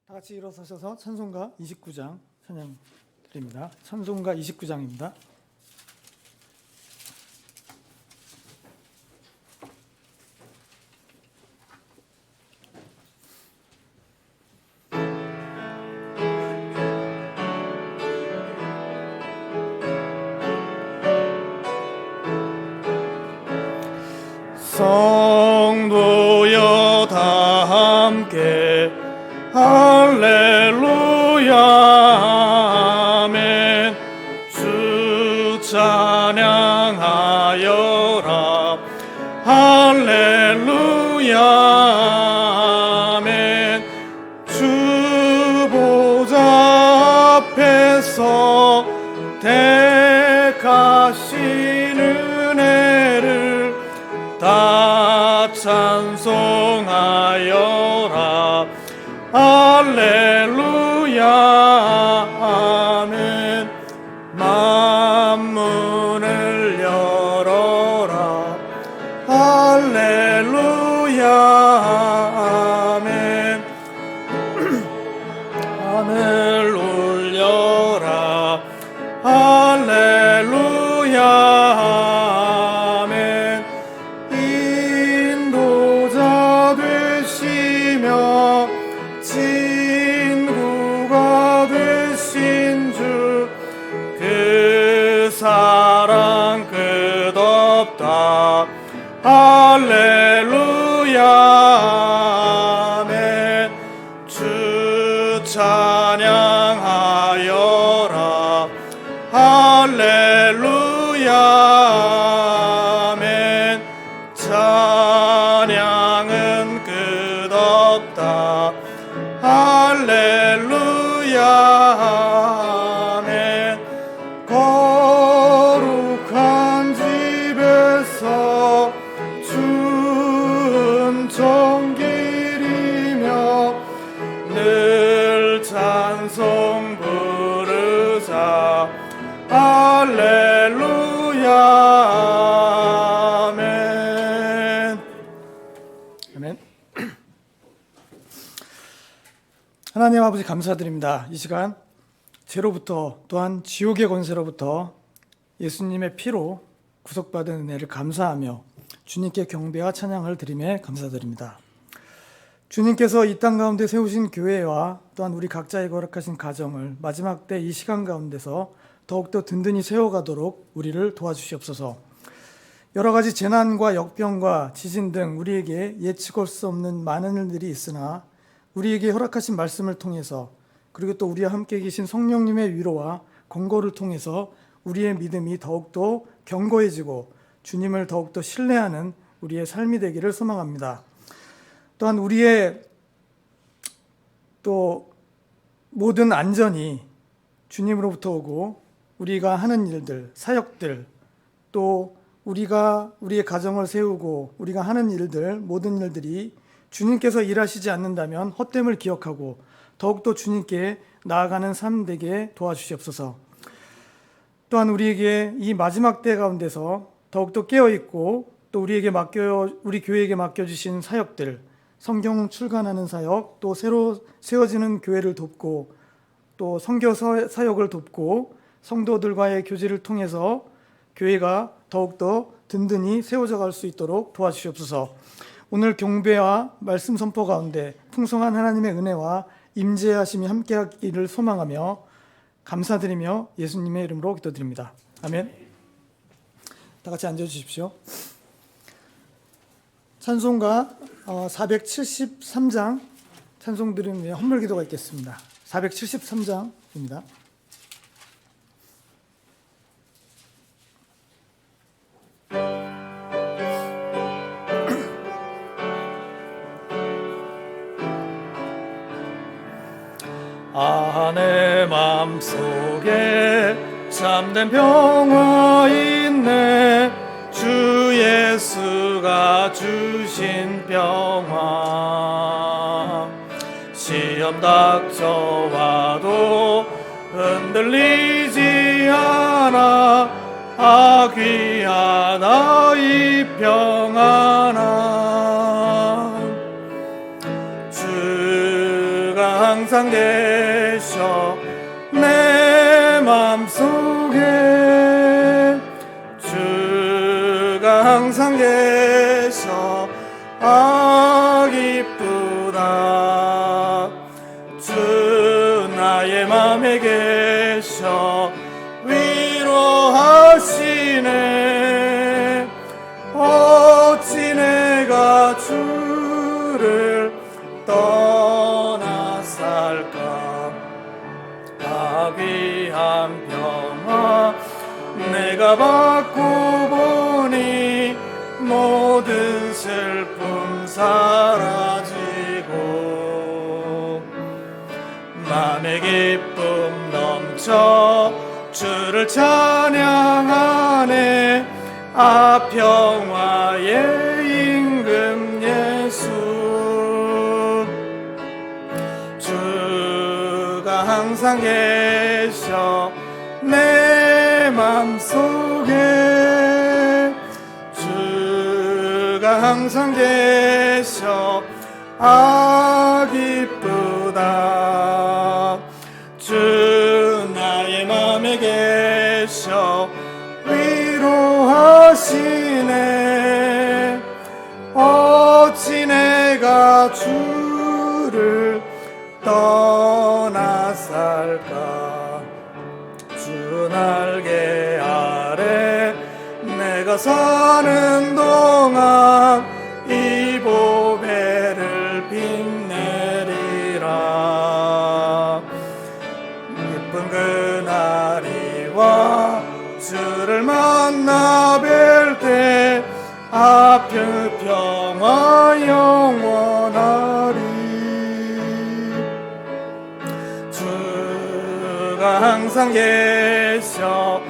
다 같이 일어서셔서 찬송가 29장 찬양 드립니다. 찬송가 29장입니다. 성도여 다 함께 할렐루야 아멘. 주 찬양하여라 할렐루야 아멘. 주 보좌 앞에서 택하신 은혜를 다 찬송하여라 할렐루야 아멘. 만문을 열어라 할렐루야 아멘. 하늘 울려라 할렐루야 아멘. 인도자 되시며 친구가 되신 주, 그 사랑 끝없다 할렐루야 아멘. 주 찬양하여라 할렐루야 아멘. 찬양은 끝없다 할렐루야 아멘. 거룩한 집에서 주 은총 기리며 늘 찬송 부르자 할렐루야 아멘. 아멘. 하나님 아버지 감사드립니다. 이 시간 죄로부터 또한 지옥의 권세로부터 예수님의 피로 구속받은 은혜를 감사하며 주님께 경배와 찬양을 드리며 감사드립니다. 주님께서 이 땅 가운데 세우신 교회와 또한 우리 각자에게 허락하신 가정을 마지막 때 이 시간 가운데서 더욱더 든든히 세워가도록 우리를 도와주시옵소서. 여러 가지 재난과 역병과 지진 등 우리에게 예측할 수 없는 많은 일들이 있으나 우리에게 허락하신 말씀을 통해서, 그리고 또 우리와 함께 계신 성령님의 위로와 권고를 통해서 우리의 믿음이 더욱더 견고해지고 주님을 더욱더 신뢰하는 우리의 삶이 되기를 소망합니다. 또한 우리의 또 모든 안전이 주님으로부터 오고 우리가 하는 일들, 사역들, 또 우리가 우리의 가정을 세우고 우리가 하는 일들, 모든 일들이 주님께서 일하시지 않는다면 헛됨을 기억하고 더욱더 주님께 나아가는 삶 되게 도와주시옵소서. 또한 우리에게 이 마지막 때 가운데서 더욱더 깨어있고 또 우리 교회에게 맡겨주신 사역들, 성경 출간하는 사역, 또 새로 세워지는 교회를 돕고 또 선교 사역을 돕고 성도들과의 교제를 통해서 교회가 더욱더 든든히 세워져 갈 수 있도록 도와주시옵소서. 오늘 경배와 말씀 선포 가운데 풍성한 하나님의 은혜와 임재하심이 함께하기를 소망하며 감사드리며 예수님의 이름으로 기도드립니다. 아멘. 다 같이 앉아주십시오. 찬송가 473장 찬송 드리는 후에 헌물 기도가 있겠습니다. 473장입니다. 내 맘속에 참된 평화 있네. 주 예수가 주신 평화. 시험 닥쳐와도 흔들리지 않아. 아 귀하다 이 평안함. 주가 항상 항상 계셔 내 맘속에 주가 항상 계셔 기쁘다 주 나의 맘에 계셔 위로하시네 어찌 내가 주를 떠나 살까 귀한 평화 내가 받고 보니 모든 슬픔 사라지고 맘의 기쁨 넘쳐 주를 찬양하네 평화의 임금 예수 주가 항상 계셔 내 맘속에 주가 항상 계셔 기쁘다 주 나의 맘에 계셔 위로하시네 어찌 내가 주를 떠나 살까 주 날개 아래 내가 사는 동안 이 보배를 빛내리라 기쁜 그날이 와 주를 만나 뵐 때 그 평화 영원하리 주가 항상 계셔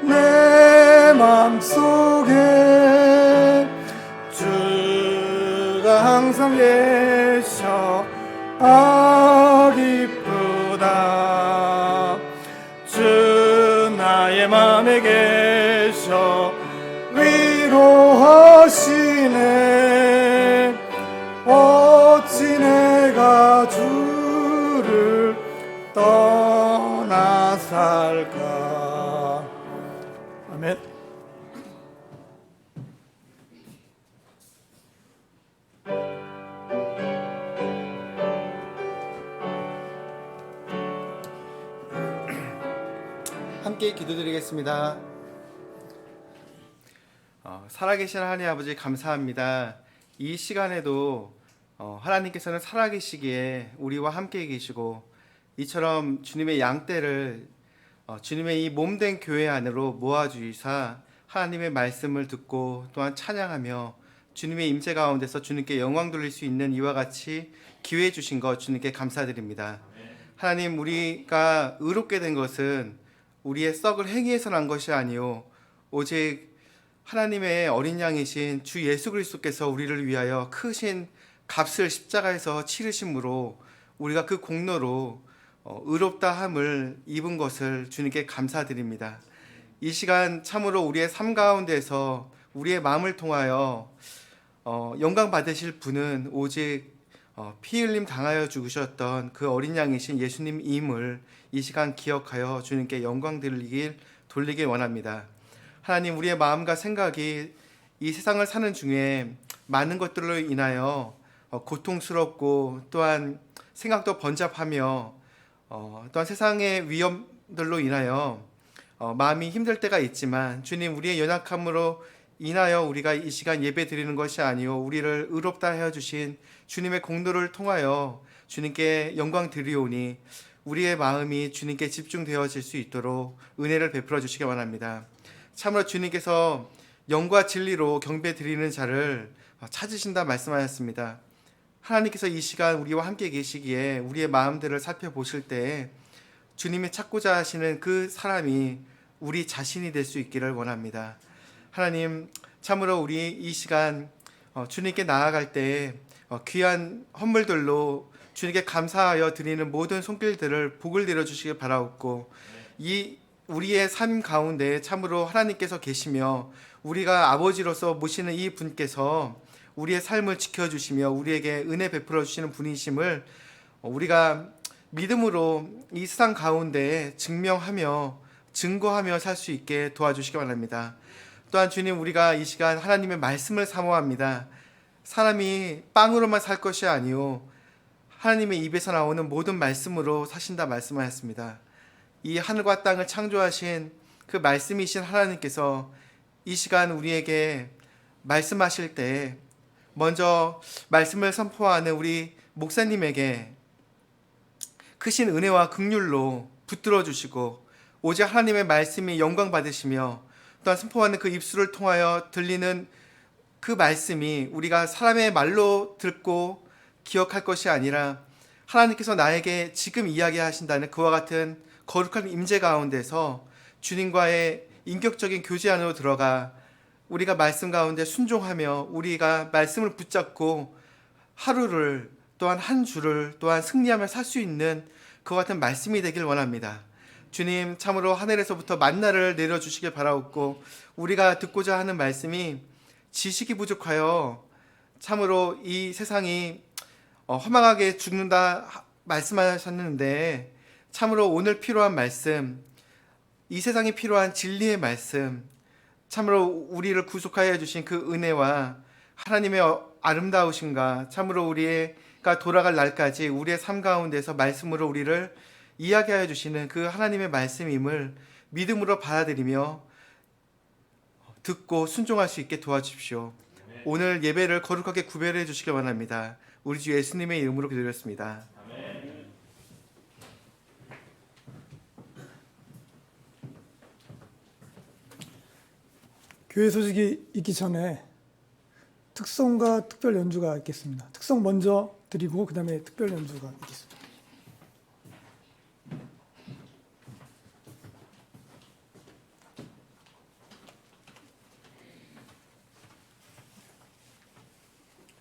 내 맘속에 주가 항상 계셔 기쁘다 주 나의 맘에 계셔 위로하시네 어찌 내가 주를 떠나 살까 아멘. 함께 기도드리겠습니다. 살아계신 하나님 아버지 감사합니다. 이 시간에도 하나님께서는 살아계시기에 우리와 함께 계시고 이처럼 주님의 양떼를 주님의 이 몸된 교회 안으로 모아주시사 하나님의 말씀을 듣고 또한 찬양하며 주님의 임재 가운데서 주님께 영광 돌릴 수 있는 이와 같이 기회 주신 것 주님께 감사드립니다. 하나님 우리가 의롭게 된 것은 우리의 썩을 행위에서 난 것이 아니요 오직 하나님의 어린 양이신 주 예수 그리스도께서 우리를 위하여 크신 값을 십자가에서 치르심으로 우리가 그 공로로 의롭다 함을 입은 것을 주님께 감사드립니다. 이 시간 참으로 우리의 삶 가운데서 우리의 마음을 통하여 영광 받으실 분은 오직 피 흘림 당하여 죽으셨던 그 어린 양이신 예수님임을 이 시간 기억하여 주님께 영광 돌리길 원합니다. 하나님 우리의 마음과 생각이 이 세상을 사는 중에 많은 것들로 인하여 고통스럽고 또한 생각도 번잡하며 또한 세상의 위험들로 인하여 마음이 힘들 때가 있지만 주님 우리의 연약함으로 인하여 우리가 이 시간 예배 드리는 것이 아니요 우리를 의롭다 하여 주신 주님의 공로를 통하여 주님께 영광 드리오니 우리의 마음이 주님께 집중되어질 수 있도록 은혜를 베풀어 주시기 바랍니다. 참으로 주님께서 영과 진리로 경배 드리는 자를 찾으신다 말씀하셨습니다. 하나님께서 이 시간 우리와 함께 계시기에 우리의 마음들을 살펴보실 때 주님이 찾고자 하시는 그 사람이 우리 자신이 될 수 있기를 원합니다. 하나님 참으로 우리 이 시간 주님께 나아갈 때 귀한 헌물들로 주님께 감사하여 드리는 모든 손길들을 복을 내려 주시길 바라옵고 이 우리의 삶 가운데 참으로 하나님께서 계시며 우리가 아버지로서 모시는 이 분께서 우리의 삶을 지켜주시며 우리에게 은혜 베풀어 주시는 분이심을 우리가 믿음으로 이 세상 가운데 증명하며 증거하며 살 수 있게 도와주시기 바랍니다. 또한 주님, 우리가 이 시간 하나님의 말씀을 사모합니다. 사람이 빵으로만 살 것이 아니요 하나님의 입에서 나오는 모든 말씀으로 사신다 말씀하였습니다. 이 하늘과 땅을 창조하신 그 말씀이신 하나님께서 이 시간 우리에게 말씀하실 때 먼저 말씀을 선포하는 우리 목사님에게 크신 은혜와 긍휼로 붙들어 주시고 오직 하나님의 말씀이 영광 받으시며 또한 선포하는 그 입술을 통하여 들리는 그 말씀이 우리가 사람의 말로 듣고 기억할 것이 아니라 하나님께서 나에게 지금 이야기하신다는 그와 같은 거룩한 임재 가운데서 주님과의 인격적인 교제 안으로 들어가 우리가 말씀 가운데 순종하며 우리가 말씀을 붙잡고 하루를 또한 한 주를 또한 승리하며 살 수 있는 그와 같은 말씀이 되길 원합니다. 주님, 참으로 하늘에서부터 만나를 내려주시길 바라옵고 우리가 듣고자 하는 말씀이 지식이 부족하여 참으로 이 세상이 허망하게 죽는다 말씀하셨는데 참으로 오늘 필요한 말씀, 이 세상에 필요한 진리의 말씀, 참으로 우리를 구속하여 주신 그 은혜와 하나님의 아름다우신가, 참으로 우리가 돌아갈 날까지 우리의 삶 가운데서 말씀으로 우리를 이야기하여 주시는 그 하나님의 말씀임을 믿음으로 받아들이며 듣고 순종할 수 있게 도와주십시오. 오늘 예배를 거룩하게 구별해 주시기 원합니다. 우리 주 예수님의 이름으로 기도드렸습니다. 교회 소식이 있기 전에 특성과 특별 연주가 있겠습니다. 특성 먼저 드리고 그 다음에 특별 연주가 있겠습니다.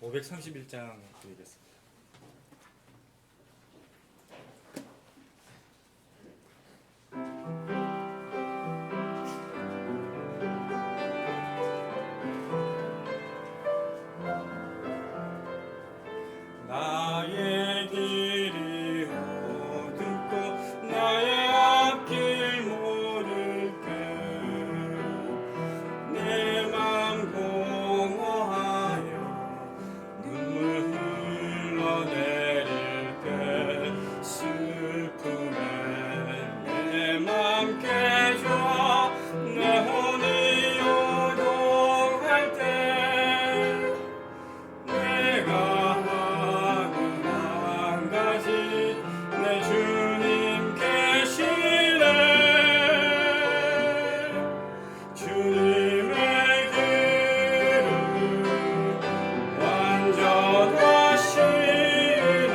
(531장) 드리겠습니다. 나의 길이 어둡고 나의 앞길 모를 때 내 맘 공허하여 눈물 흘러내릴 때 슬픔에 내 맘 깨져 내 혼이 요동할 때 내가 하는 한 가지 내 주님 계시네. 주님의 길은 완전하시네.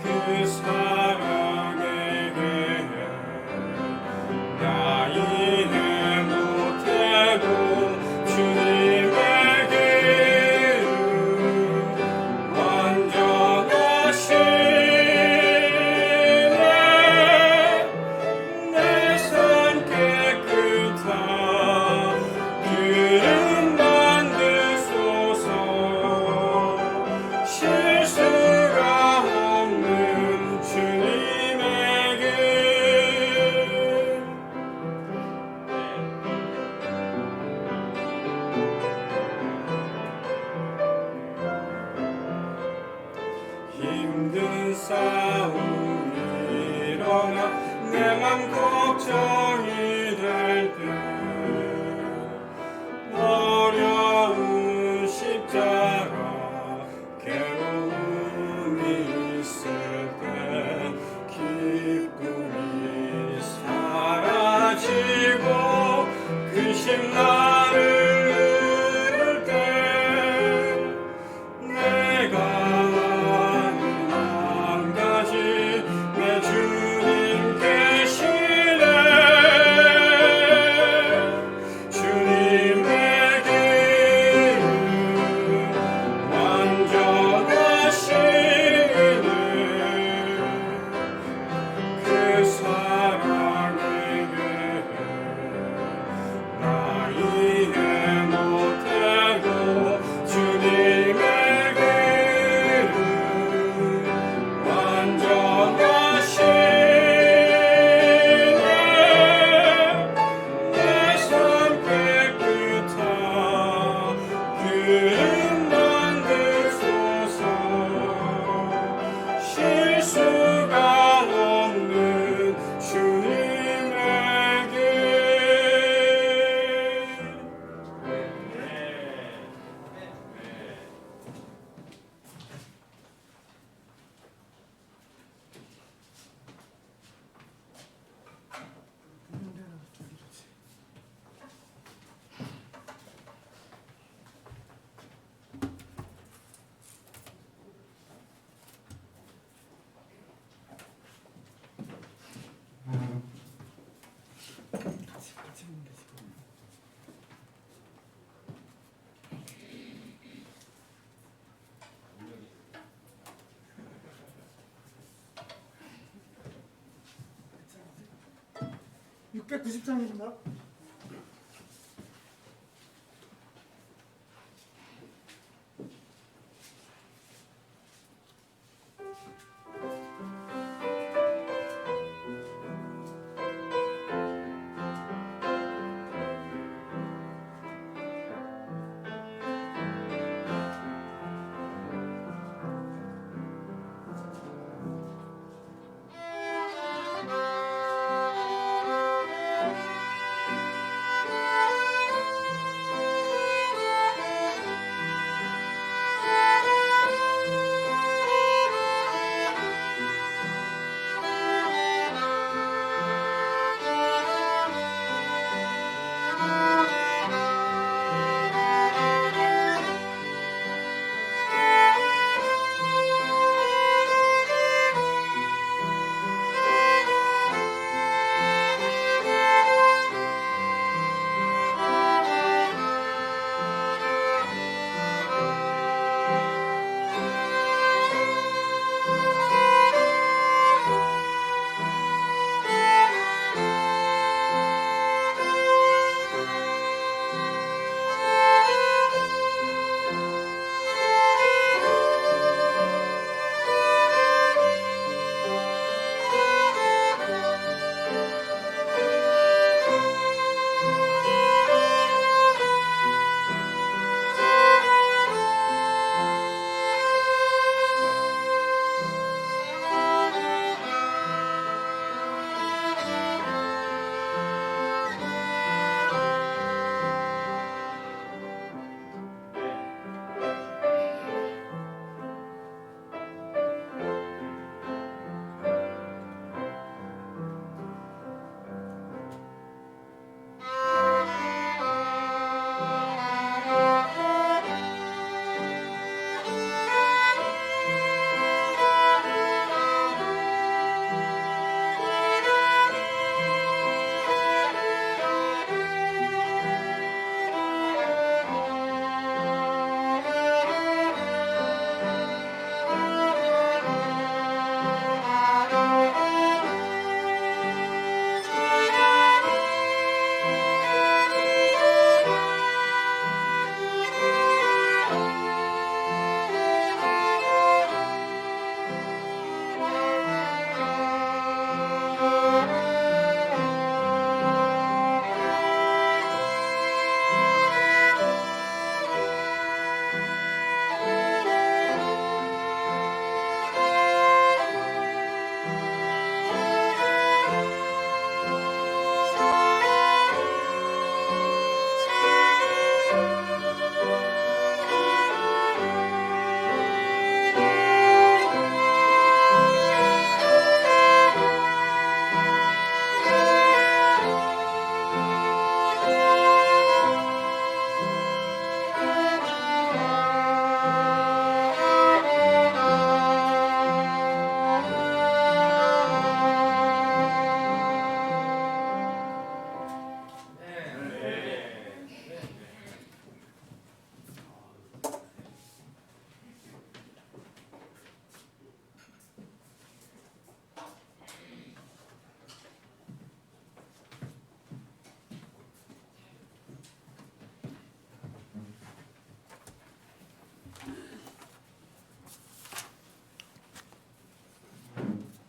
그 사랑에 대해 나 이해 못해도 주님의 길은 완전하시네. 내 삶 깨끗한 기름 만드소서. 실수가 없는 주님의 길. 힘든 싸움이 일어나 내 맘 걱정이 될 때 어려운 십자가 괴로움이 있을 때 기쁨이 사라지고 근심 나를 누를 때 내가 하는 한 가지 내 주님 계시네. 주님의 길은 완전하시네. 그 사랑에게 나 690장입니다.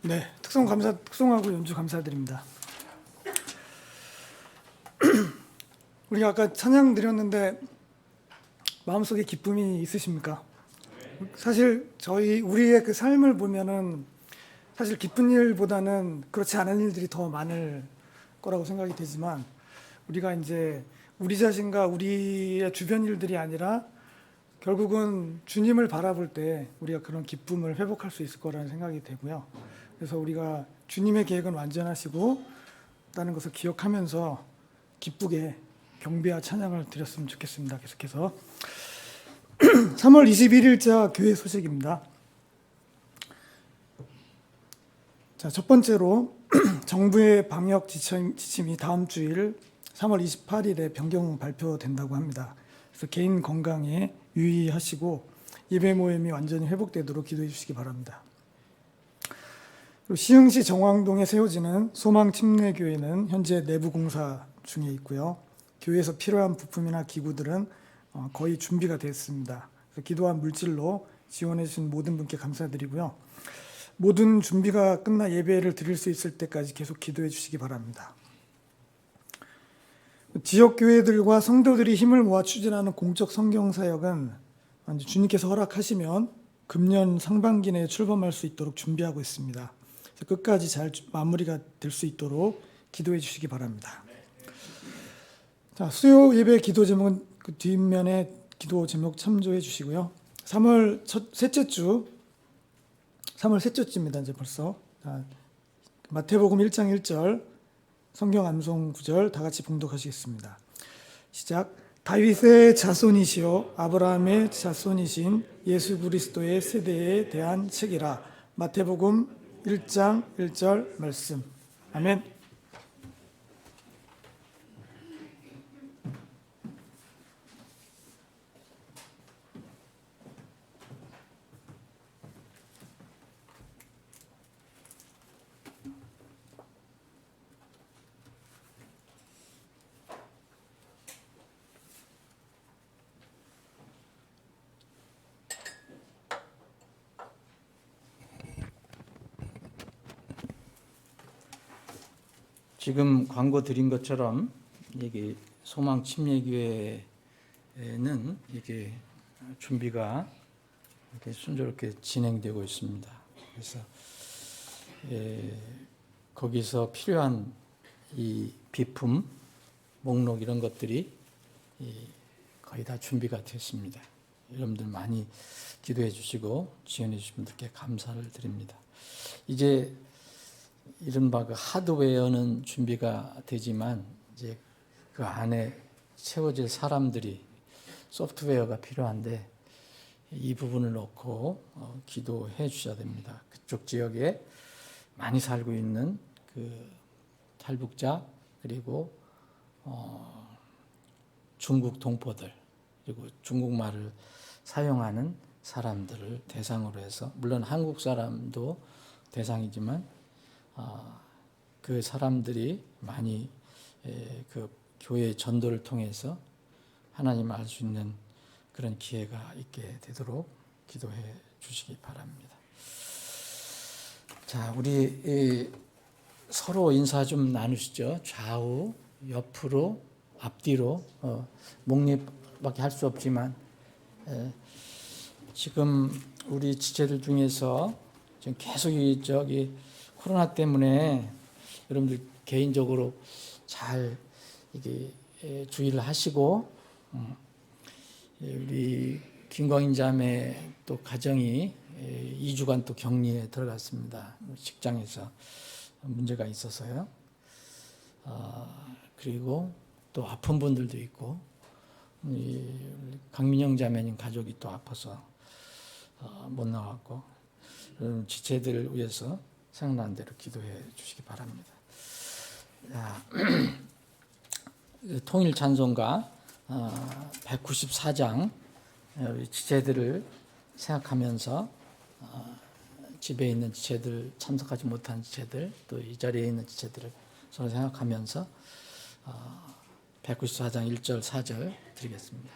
네, 특송하고 연주 감사드립니다. 우리가 아까 찬양 드렸는데 마음속에 기쁨이 있으십니까? 사실 우리의 그 삶을 보면은 사실 기쁜 일보다는 그렇지 않은 일들이 더 많을 거라고 생각이 되지만, 우리가 이제 우리 자신과 우리의 주변 일들이 아니라 결국은 주님을 바라볼 때 우리가 그런 기쁨을 회복할 수 있을 거라는 생각이 되고요. 그래서 우리가 주님의 계획은 완전하시고 라는 것을 기억하면서 기쁘게 경배와 찬양을 드렸으면 좋겠습니다. 계속해서 3월 21일자 교회 소식입니다. 자, 첫 번째로 정부의 방역 지침이 다음 주일 3월 28일에 변경 발표된다고 합니다. 그래서 개인 건강에 유의하시고 예배 모임이 완전히 회복되도록 기도해 주시기 바랍니다. 그리고 시흥시 정왕동에 세워지는 소망침례교회는 현재 내부 공사 중에 있고요. 교회에서 필요한 부품이나 기구들은 거의 준비가 됐습니다. 그래서 기도한 물질로 지원해 주신 모든 분께 감사드리고요. 모든 준비가 끝나 예배를 드릴 수 있을 때까지 계속 기도해 주시기 바랍니다. 지역 교회들과 성도들이 힘을 모아 추진하는 공적 성경 사역은 주님께서 허락하시면 금년 상반기 내에 출범할 수 있도록 준비하고 있습니다. 끝까지 잘 마무리가 될 수 있도록 기도해 주시기 바랍니다. 자, 수요 예배 기도 제목은 그 뒷면에 기도 제목 참조해 주시고요. 3월 셋째 주입니다. 이제 벌써. 자, 마태복음 1장 1절 성경 암송 9절 다 같이 봉독하시겠습니다. 시작. 다윗의 자손이시요 아브라함의 자손이신 예수 그리스도의 세대에 대한 책이라. 마태복음 1장 1절 말씀. 아멘. 지금 광고 드린 것처럼 이게 소망 침례교회는 이게 준비가 이렇게 순조롭게 진행되고 있습니다. 그래서 거기서 필요한 이 비품, 목록 이런 것들이 거의 다 준비가 됐습니다. 여러분들 많이 기도해 주시고 지원해 주신 분들께 감사를 드립니다. 이제 이른바 그 하드웨어는 준비가 되지만 이제 그 안에 채워질 사람들이 소프트웨어가 필요한데 이 부분을 놓고 기도해 주셔야 됩니다. 그쪽 지역에 많이 살고 있는 그 탈북자 그리고 중국 동포들 그리고 중국말을 사용하는 사람들을 대상으로 해서 물론 한국 사람도 대상이지만 그 사람들이 많이 그 교회 전도를 통해서 하나님 알 수 있는 그런 기회가 있게 되도록 기도해 주시기 바랍니다. 자, 우리 서로 인사 좀 나누시죠. 좌우, 옆으로, 앞뒤로 목례밖에 할 수 없지만 지금 우리 지체들 중에서 지금 계속 저기 코로나 때문에 여러분들 개인적으로 잘 이게 주의를 하시고 우리 김광인 자매 또 가정이 2주간 또 격리에 들어갔습니다. 직장에서 문제가 있어서요. 그리고 또 아픈 분들도 있고 강민영 자매님 가족이 또 아파서 못 나왔고 지체들을 위해서 생각나는 대로 기도해 주시기 바랍니다. 자, 통일 찬송가 194장 우리 지체들을 생각하면서 집에 있는 지체들 참석하지 못한 지체들 또 이 자리에 있는 지체들을 서로 생각하면서 194장 1절 4절 드리겠습니다.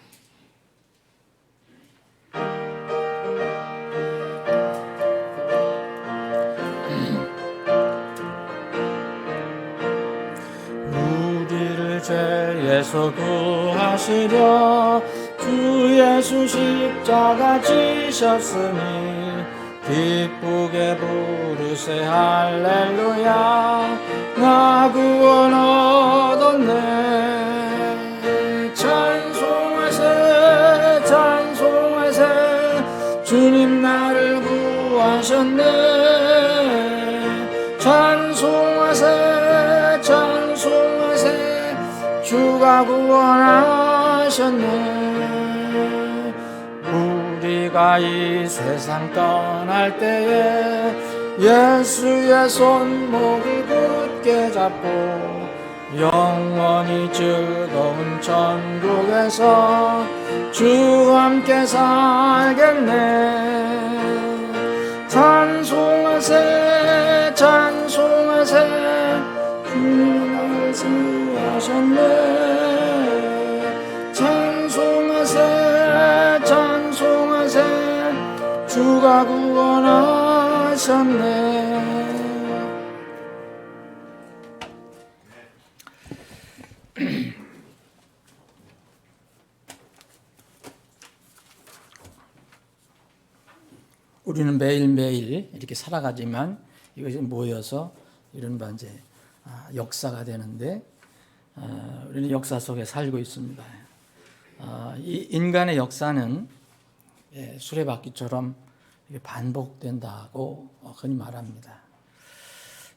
우리를 죄에서 구하시려 주 예수 십자가 지셨으니 기쁘게 부르세 할렐루야 나 구원 얻었네 찬송하세 찬송하세 주님 나를 구하셨네 찬송하세 찬송하세 주가 구원하셨네 우리가 이 세상 떠날 때에 예수의 손목을 굳게 잡고 영원히 즐거운 천국에서 주와 함께 살겠네 찬송하세 구원하셨네. 찬송하세 찬송하세 주가 구원하셨네. 우리는 매일매일 이렇게 살아가지만 이것이 모여서 이런 이제 역사가 되는데 우리는 역사 속에 살고 있습니다. 이 인간의 역사는 수레바퀴처럼 반복된다고 흔히 말합니다.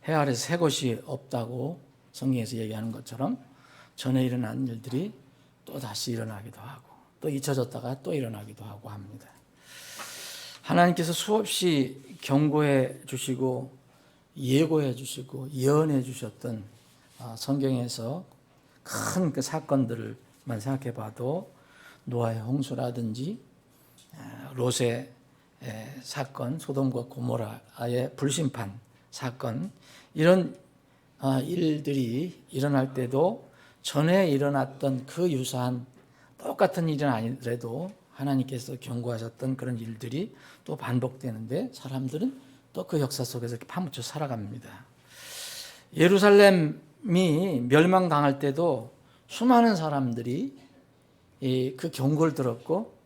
해 아래서 새 곳이 없다고 성경에서 얘기하는 것처럼 전에 일어난 일들이 또 다시 일어나기도 하고 또 잊혀졌다가 또 일어나기도 하고 합니다. 하나님께서 수없이 경고해 주시고 예고해 주시고 예언해 주셨던 성경에서 큰 그 사건들만 생각해 봐도 노아의 홍수라든지 롯의 사건, 소돔과 고모라의 불심판 사건, 이런 일들이 일어날 때도 전에 일어났던 그 유사한 똑같은 일은 아니더라도 하나님께서 경고하셨던 그런 일들이 또 반복되는데 사람들은 또 그 역사 속에서 이렇게 파묻혀 살아갑니다. 예루살렘이 멸망당할 때도 수많은 사람들이 그 경고를 들었고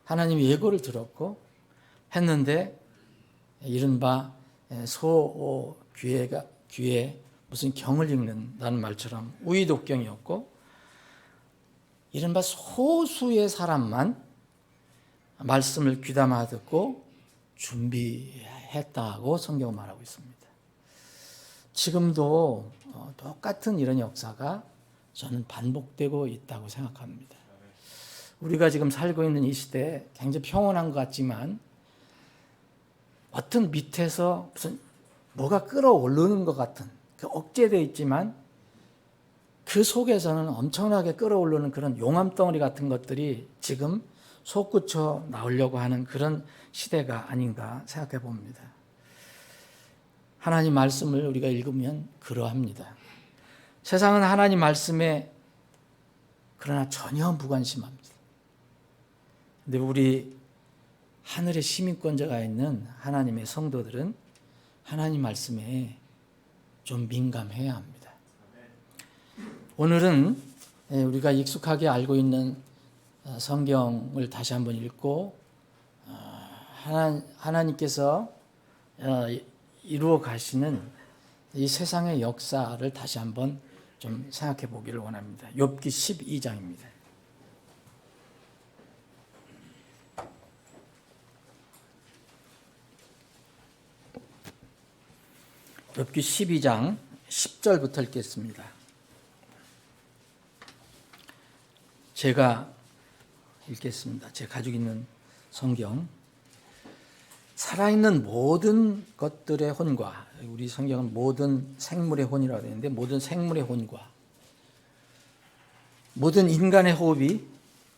하나님의 예고를 들었고 했는데 이른바 귀에 무슨 경을 읽는다는 말처럼 우의독경이었고 이른바 소수의 사람만 말씀을 귀담아 듣고 준비했다고 성경은 말하고 있습니다. 지금도 똑같은 이런 역사가 저는 반복되고 있다고 생각합니다. 우리가 지금 살고 있는 이 시대에 굉장히 평온한 것 같지만 어떤 밑에서 무슨 뭐가 끌어오르는 것 같은 그 억제되어 있지만 그 속에서는 엄청나게 끌어오르는 그런 용암덩어리 같은 것들이 지금 솟구쳐 나오려고 하는 그런 시대가 아닌가 생각해 봅니다. 하나님 말씀을 우리가 읽으면 그러합니다. 세상은 하나님 말씀에 그러나 전혀 무관심합니다. 근데 우리 하늘의 시민권자가 있는 하나님의 성도들은 하나님 말씀에 좀 민감해야 합니다. 오늘은 우리가 익숙하게 알고 있는 성경을 다시 한번 읽고 하나님께서 이루어 가시는 이 세상의 역사를 다시 한번 좀 생각해 보기를 원합니다. 욥기 12장입니다. 욥기 12장 10절부터 읽겠습니다. 제가 읽겠습니다. 제가 가지고 있는 성경. 살아있는 모든 것들의 혼과, 우리 성경은 모든 생물의 혼이라고 되어 있는데 모든 생물의 혼과 모든 인간의 호흡이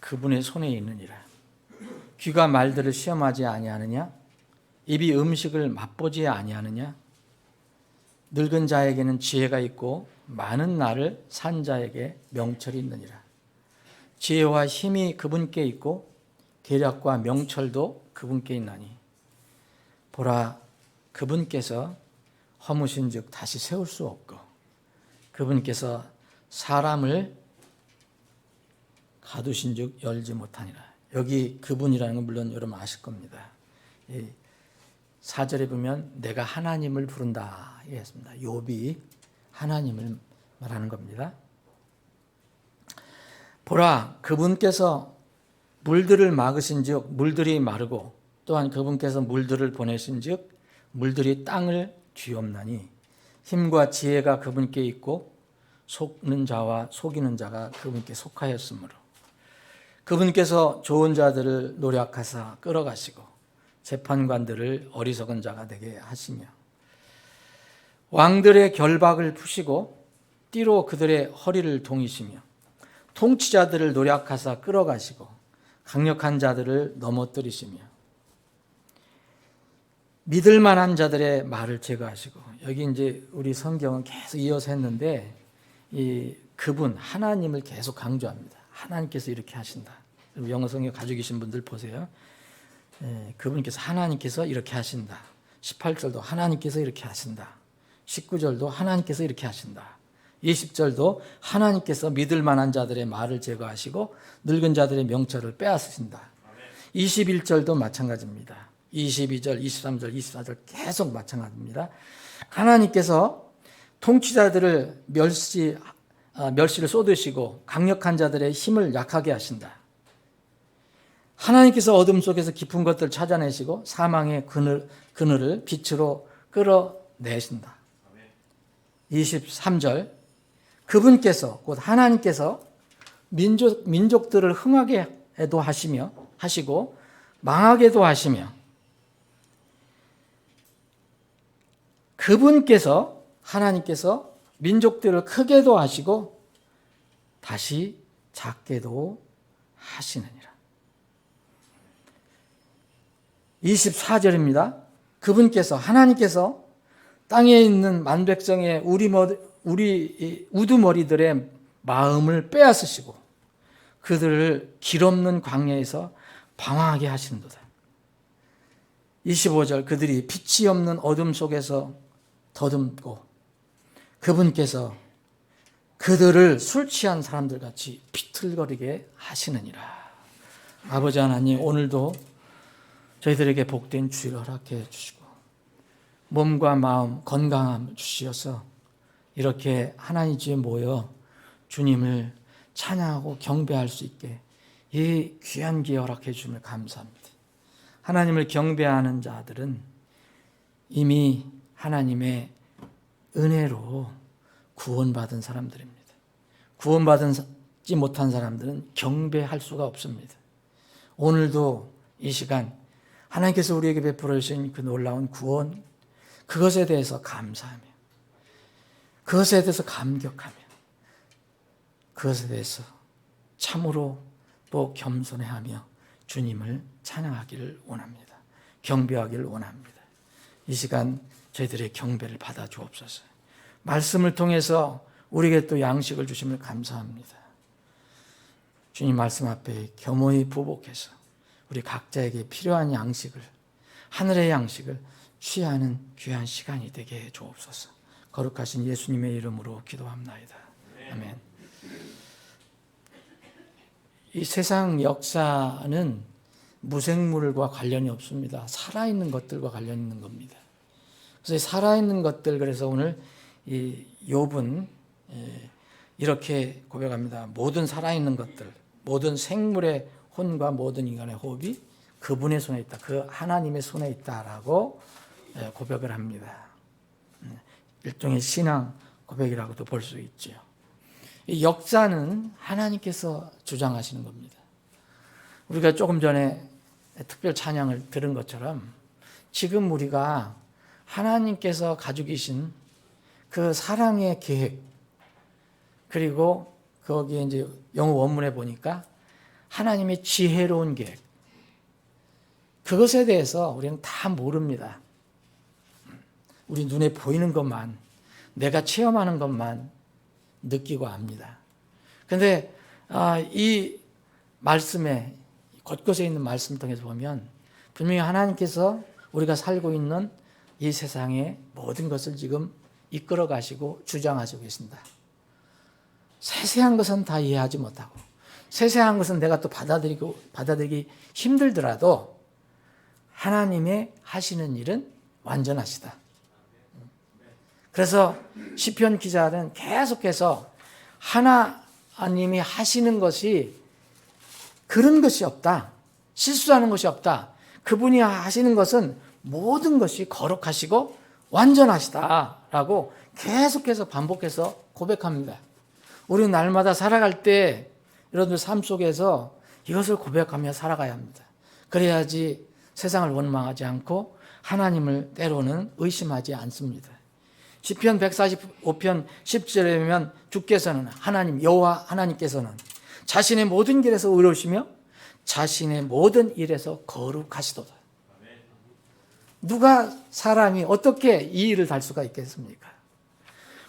그분의 손에 있느니라. 귀가 말들을 시험하지 아니하느냐? 입이 음식을 맛보지 아니하느냐? 늙은 자에게는 지혜가 있고 많은 날을 산 자에게 명철이 있느니라. 지혜와 힘이 그분께 있고 계략과 명철도 그분께 있나니 보라, 그분께서 허무신 즉 다시 세울 수 없고 그분께서 사람을 가두신 즉 열지 못하니라. 여기 그분이라는 건 물론 여러분 아실 겁니다. 4절에 보면 내가 하나님을 부른다 이랬습니다. 욥이 하나님을 말하는 겁니다. 보라, 그분께서 물들을 막으신 즉 물들이 마르고 또한 그분께서 물들을 보내신 즉 물들이 땅을 뒤엎나니 힘과 지혜가 그분께 있고 속는 자와 속이는 자가 그분께 속하였으므로 그분께서 좋은 자들을 노략하사 끌어가시고 재판관들을 어리석은 자가 되게 하시며 왕들의 결박을 푸시고 띠로 그들의 허리를 동이시며 통치자들을 노략하사 끌어가시고 강력한 자들을 넘어뜨리시며 믿을 만한 자들의 말을 제거하시고, 여기 이제 우리 성경은 계속 이어서 했는데 이 그분 하나님을 계속 강조합니다. 하나님께서 이렇게 하신다. 영어 성경 가지고 계신 분들 보세요. 그분께서 하나님께서 이렇게 하신다. 18절도 하나님께서 이렇게 하신다. 19절도 하나님께서 이렇게 하신다. 20절도 하나님께서 믿을 만한 자들의 말을 제거하시고 늙은 자들의 명철을 빼앗으신다. 21절도 마찬가지입니다. 22절, 23절, 24절 계속 마찬가지입니다. 하나님께서 통치자들을 멸시를 쏟으시고 강력한 자들의 힘을 약하게 하신다. 하나님께서 어둠 속에서 깊은 것들을 찾아내시고 사망의 그늘을 빛으로 끌어내신다. 23절 그분께서 곧 하나님께서 민족들을 흥하게도 하시고 망하게도 하시며 그분께서 하나님께서 민족들을 크게도 하시고 다시 작게도 하시느니라. 24절입니다. 그분께서 하나님께서 땅에 있는 만백성의 우리 우두머리들의 마음을 빼앗으시고 그들을 길없는 광야에서 방황하게 하시는도다. 25절 그들이 빛이 없는 어둠 속에서 더듬고 그분께서 그들을 술 취한 사람들 같이 비틀거리게 하시느니라. 아버지 하나님, 오늘도 저희들에게 복된 주일을 허락해 주시고 몸과 마음 건강함을 주시어서 이렇게 하나님 집에 모여 주님을 찬양하고 경배할 수 있게 이 귀한 기회 허락해 주심을 감사합니다. 하나님을 경배하는 자들은 이미 하나님의 은혜로 구원받은 사람들입니다. 구원받지 못한 사람들은 경배할 수가 없습니다. 오늘도 이 시간 하나님께서 우리에게 베풀어 주신 그 놀라운 구원, 그것에 대해서 감사하며 그것에 대해서 감격하며 그것에 대해서 참으로 또 겸손해하며 주님을 찬양하기를 원합니다. 경배하기를 원합니다. 이 시간 저희들의 경배를 받아 주옵소서. 말씀을 통해서 우리에게 또 양식을 주심을 감사합니다. 주님 말씀 앞에 겸허히 부복해서 우리 각자에게 필요한 양식을, 하늘의 양식을 취하는 귀한 시간이 되게 해 주옵소서. 거룩하신 예수님의 이름으로 기도합나이다. 아멘. 이 세상 역사는 무생물과 관련이 없습니다. 살아있는 것들과 관련 있는 겁니다. 그래서 살아있는 것들, 그래서 오늘 이 욥은 이렇게 고백합니다. 모든 살아있는 것들, 모든 생물의 혼과 모든 인간의 호흡이 그분의 손에 있다. 그 하나님의 손에 있다라고 고백을 합니다. 일종의 신앙 고백이라고도 볼 수 있죠. 이 역사는 하나님께서 주장하시는 겁니다. 우리가 조금 전에 특별 찬양을 들은 것처럼 지금 우리가 하나님께서 가지고 계신 그 사랑의 계획, 그리고 거기에 이제 영어 원문에 보니까 하나님의 지혜로운 계획, 그것에 대해서 우리는 다 모릅니다. 우리 눈에 보이는 것만, 내가 체험하는 것만 느끼고 압니다. 그런데 이 말씀에, 곳곳에 있는 말씀을 통해서 보면 분명히 하나님께서 우리가 살고 있는 이 세상의 모든 것을 지금 이끌어 가시고 주장하시고 계신다. 세세한 것은 다 이해하지 못하고 세세한 것은 내가 또 받아들이기 힘들더라도 하나님의 하시는 일은 완전하시다. 그래서 시편 기자는 계속해서 하나님이 하시는 것이 그런 것이 없다. 실수하는 것이 없다. 그분이 하시는 것은 모든 것이 거룩하시고 완전하시다라고 계속해서 반복해서 고백합니다. 우리는 날마다 살아갈 때 여러분들 삶 속에서 이것을 고백하며 살아가야 합니다. 그래야지 세상을 원망하지 않고 하나님을 때로는 의심하지 않습니다. 시편 145편 10절에 보면 주께서는 하나님 여호와 하나님께서는 자신의 모든 길에서 의로우시며 자신의 모든 일에서 거룩하시도다. 누가 사람이 어떻게 이 일을 달 수가 있겠습니까?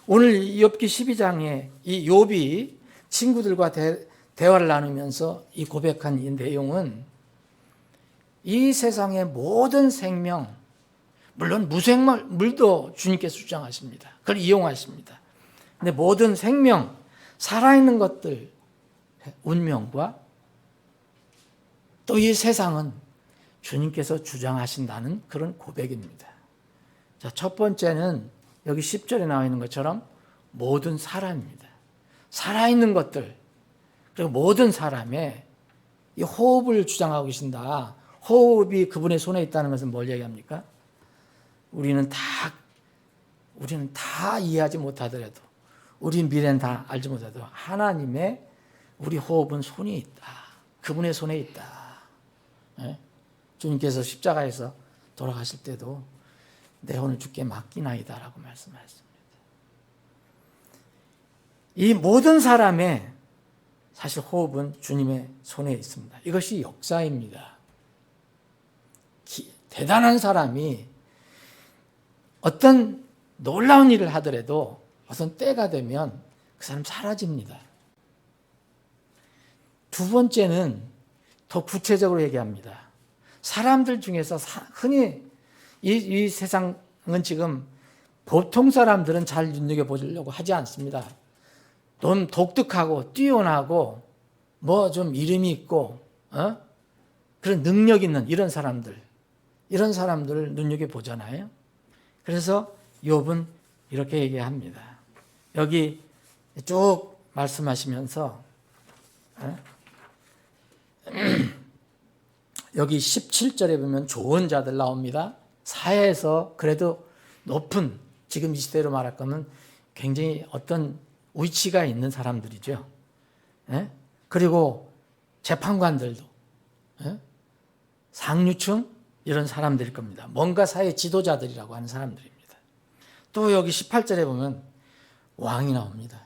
오늘 욥기 12장에 이 욥이 친구들과 대화를 나누면서 이 고백한 이 내용은 이 세상의 모든 생명, 물론 무생물도 주님께서 주장하십니다. 그걸 이용하십니다. 근데 모든 생명, 살아있는 것들, 운명과 또 이 세상은 주님께서 주장하신다는 그런 고백입니다. 자, 첫 번째는 여기 10절에 나와 있는 것처럼 모든 사람입니다. 살아있는 것들, 그리고 모든 사람의 이 호흡을 주장하고 계신다. 호흡이 그분의 손에 있다는 것은 뭘 얘기합니까? 우리는 다 이해하지 못하더라도, 우리 미래는 다 알지 못하더라도 하나님의 우리 호흡은 손이 있다. 그분의 손에 있다. 네? 주님께서 십자가에서 돌아가실 때도 내 혼을 주께 맡기나이다 라고 말씀하셨습니다. 이 모든 사람의 사실 호흡은 주님의 손에 있습니다. 이것이 역사입니다. 대단한 사람이 어떤 놀라운 일을 하더라도 어떤 때가 되면 그 사람 사라집니다. 두 번째는 더 구체적으로 얘기합니다. 사람들 중에서 흔히 이 세상은 지금 보통 사람들은 잘 눈여겨보려고 하지 않습니다. 좀 독특하고 뛰어나고 뭐 좀 이름이 있고 그런 능력 있는 이런 사람들을 눈여겨보잖아요. 그래서 욥은 이렇게 얘기합니다. 여기 쭉 말씀하시면서 여기 17절에 보면 좋은 자들 나옵니다. 사회에서 그래도 높은, 지금 이 시대로 말할 거면 굉장히 어떤 위치가 있는 사람들이죠. 그리고 재판관들도 상류층 이런 사람들일 겁니다. 뭔가 사회 지도자들이라고 하는 사람들입니다. 또 여기 18절에 보면 왕이 나옵니다.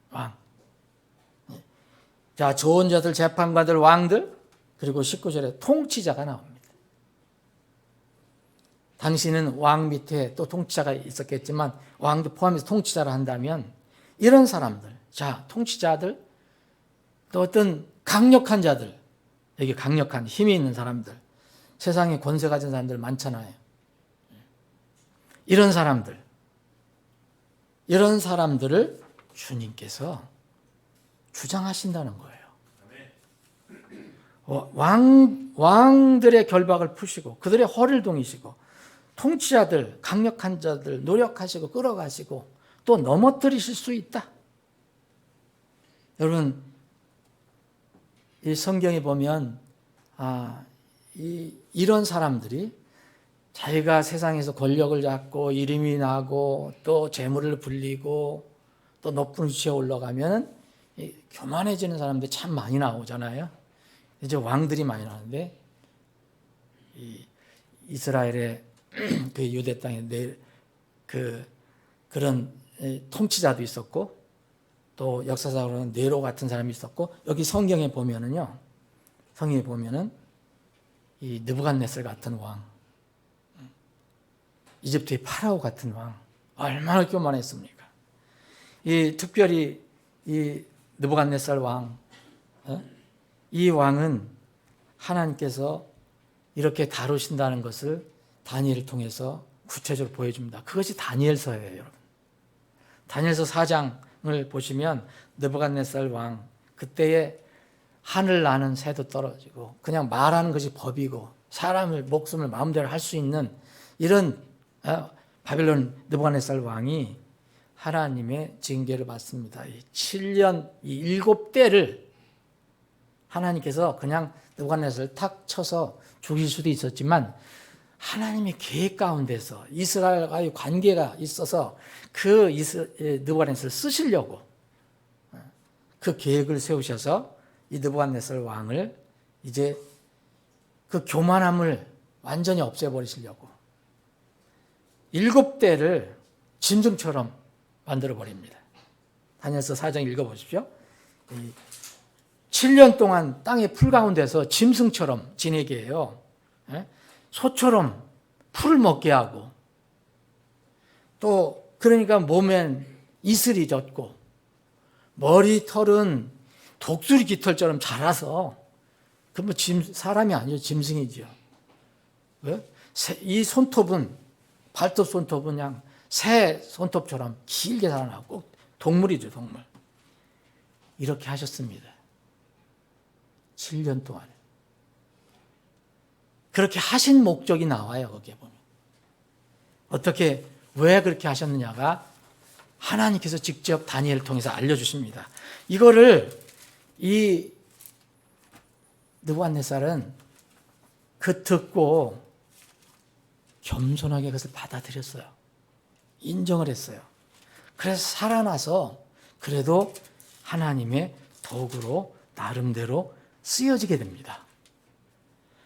왕. 자, 좋은 자들, 재판관들, 왕들, 그리고 19절에 통치자가 나옵니다. 당시는 왕 밑에 또 통치자가 있었겠지만 왕도 포함해서 통치자를 한다면 이런 사람들, 자, 통치자들, 또 어떤 강력한 자들, 여기 강력한 힘이 있는 사람들, 세상에 권세 가진 사람들 많잖아요. 이런 사람들을 주님께서 주장하신다는 거예요. 왕들의 결박을 푸시고 그들의 허를 동이시고 통치자들, 강력한 자들 노력하시고 끌어가시고 또 넘어뜨리실 수 있다. 여러분, 이 성경에 보면 이런 사람들이 자기가 세상에서 권력을 잡고 이름이 나고 또 재물을 불리고 또 높은 위치에 올라가면 교만해지는 사람들이 참 많이 나오잖아요. 이제 왕들이 많이 나오는데 이스라엘의 그 유대 땅에 그런 통치자도 있었고 또 역사적으로는 네로 같은 사람이 있었고 여기 성경에 보면은 이 느부갓네살 같은 왕, 이집트의 파라오 같은 왕 얼마나 교만했습니까? 특별히 이 느부갓네살 왕, 이 왕은 하나님께서 이렇게 다루신다는 것을 다니엘을 통해서 구체적으로 보여줍니다. 그것이 다니엘서예요, 여러분. 다니엘서 4장을 보시면 느부갓네살 왕, 그때에 하늘 나는 새도 떨어지고 그냥 말하는 것이 법이고 사람을 목숨을 마음대로 할 수 있는 이런 바벨론 느부갓네살 왕이 하나님의 징계를 받습니다. 7년, 7대를 하나님께서 그냥 느부갓네살을 탁 쳐서 죽일 수도 있었지만 하나님의 계획 가운데서 이스라엘과의 관계가 있어서 그 느부갓네살을 쓰시려고 그 계획을 세우셔서 이 느부갓네살 왕을 이제 그 교만함을 완전히 없애버리시려고 7대를 짐승처럼 만들어버립니다. 다니엘서 4장 읽어보십시오. 7년 동안 땅의 풀 가운데서 짐승처럼 지내게 해요. 소처럼 풀을 먹게 하고 또 그러니까 몸엔 이슬이 젖고 머리털은 독수리 깃털처럼 자라서 그 뭐 사람이 아니죠. 짐승이죠. 왜? 이 손톱은 발톱 손톱은 그냥 새 손톱처럼 길게 자라나고 꼭 동물이죠. 동물. 이렇게 하셨습니다. 7년 동안. 그렇게 하신 목적이 나와요. 거기에 보면. 어떻게 왜 그렇게 하셨느냐가 하나님께서 직접 다니엘을 통해서 알려주십니다. 이거를 이 느부갓네살은 그 듣고 겸손하게 그것을 받아들였어요. 인정을 했어요. 그래서 살아나서 그래도 하나님의 도구로 나름대로 쓰여지게 됩니다.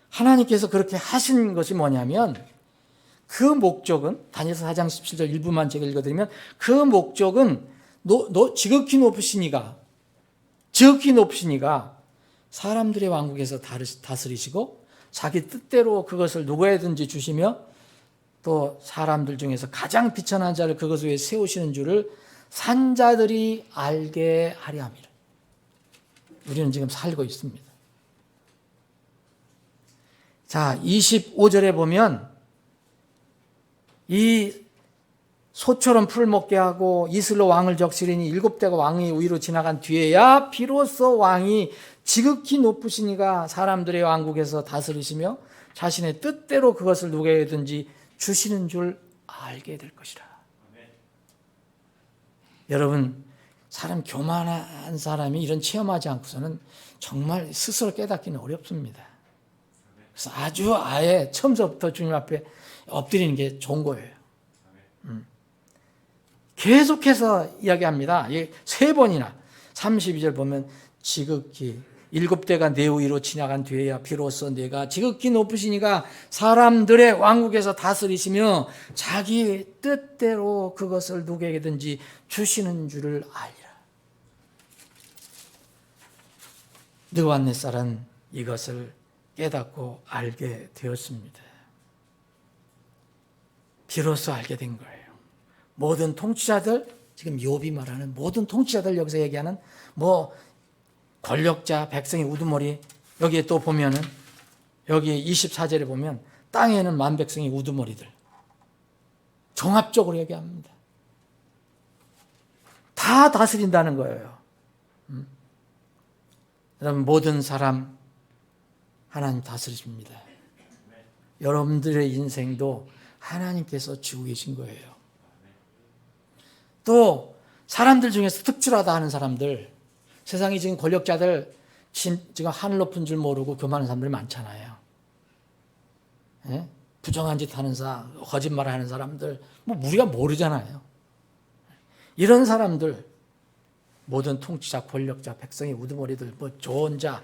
하나님께서 그렇게 하신 것이 뭐냐면 그 목적은 다니엘서 4장 17절 일부만 제가 읽어드리면 그 목적은 지극히 높으시니가 사람들의 왕국에서 다스리시고 자기 뜻대로 그것을 누구에든지 주시며 또 사람들 중에서 가장 비천한 자를 그것 위에 세우시는 줄을 산자들이 알게 하려 함이라. 우리는 지금 살고 있습니다. 자, 25절에 보면 이 소처럼 풀을 먹게 하고 이슬로 왕을 적시리니 7대가 왕이 위로 지나간 뒤에야 비로소 왕이 지극히 높으시니가 사람들의 왕국에서 다스리시며 자신의 뜻대로 그것을 누구에든지 주시는 줄 알게 될 것이라. 여러분, 교만한 사람이 이런 체험하지 않고서는 정말 스스로 깨닫기는 어렵습니다. 그래서 아예 처음부터 주님 앞에 엎드리는 게 좋은 거예요. 계속해서 이야기합니다. 3번이나 32절 보면 지극히 7대가 내 위로 지나간 뒤에야 비로소 내가 지극히 높으시니가 사람들의 왕국에서 다스리시며 자기 뜻대로 그것을 누구에게든지 주시는 줄을 알리라. 느부갓네살은 이것을 깨닫고 알게 되었습니다. 비로소 알게 된 거예요. 모든 통치자들, 지금 욥이 말하는 모든 통치자들 여기서 얘기하는 권력자, 백성의 우두머리, 여기에 또 보면은 여기 24절에 보면 땅에는 만백성의 우두머리들. 종합적으로 얘기합니다. 다 다스린다는 거예요. 여러분, 모든 사람 하나님 다스리십니다. 여러분들의 인생도 하나님께서 지고 계신 거예요. 또 사람들 중에서 특출하다 하는 사람들, 세상에 지금 권력자들 지금 하늘 높은 줄 모르고 교만한 사람들이 많잖아요. 예? 부정한 짓 하는 거짓말 하는 사람들, 우리가 모르잖아요. 이런 사람들, 모든 통치자, 권력자, 백성의 우두머리들, 좋은 자,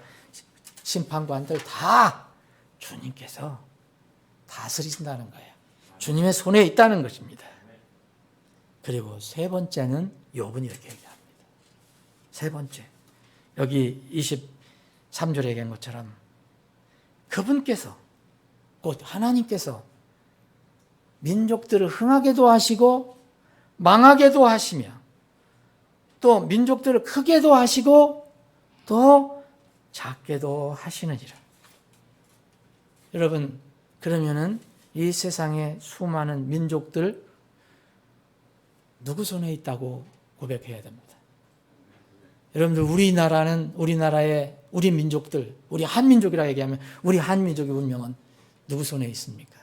심판관들 다 주님께서 다스리신다는 거예요. 주님의 손에 있다는 것입니다. 그리고 3번째는 욥은 이렇게 얘기합니다. 3번째, 여기 23절에 얘기한 것처럼 그분께서, 곧 하나님께서 민족들을 흥하게도 하시고 망하게도 하시며 또 민족들을 크게도 하시고 또 작게도 하시느니라. 여러분, 그러면은 이 세상의 수많은 민족들 누구 손에 있다고 고백해야 됩니다. 여러분들, 우리나라의 우리 민족들, 우리 한민족이라 얘기하면 우리 한민족의 운명은 누구 손에 있습니까?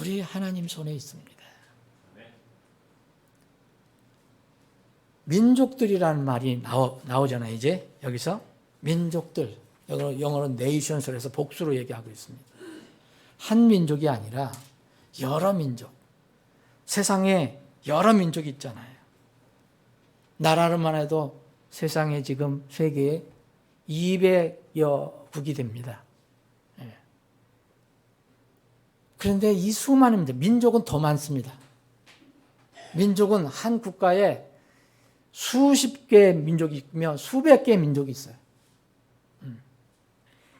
우리 하나님 손에 있습니다. 민족들이라는 말이 나오잖아요. 이제 여기서 민족들, 영어로 nations로 해서 복수로 얘기하고 있습니다. 한 민족이 아니라 여러 민족, 세상에 여러 민족이 있잖아요. 나라로만 해도 세상에 지금 세계에 200여 국이 됩니다. 그런데 이 수많은 민족은 더 많습니다. 민족은 한 국가에 수십 개의 민족이 있으며 수백 개의 민족이 있어요.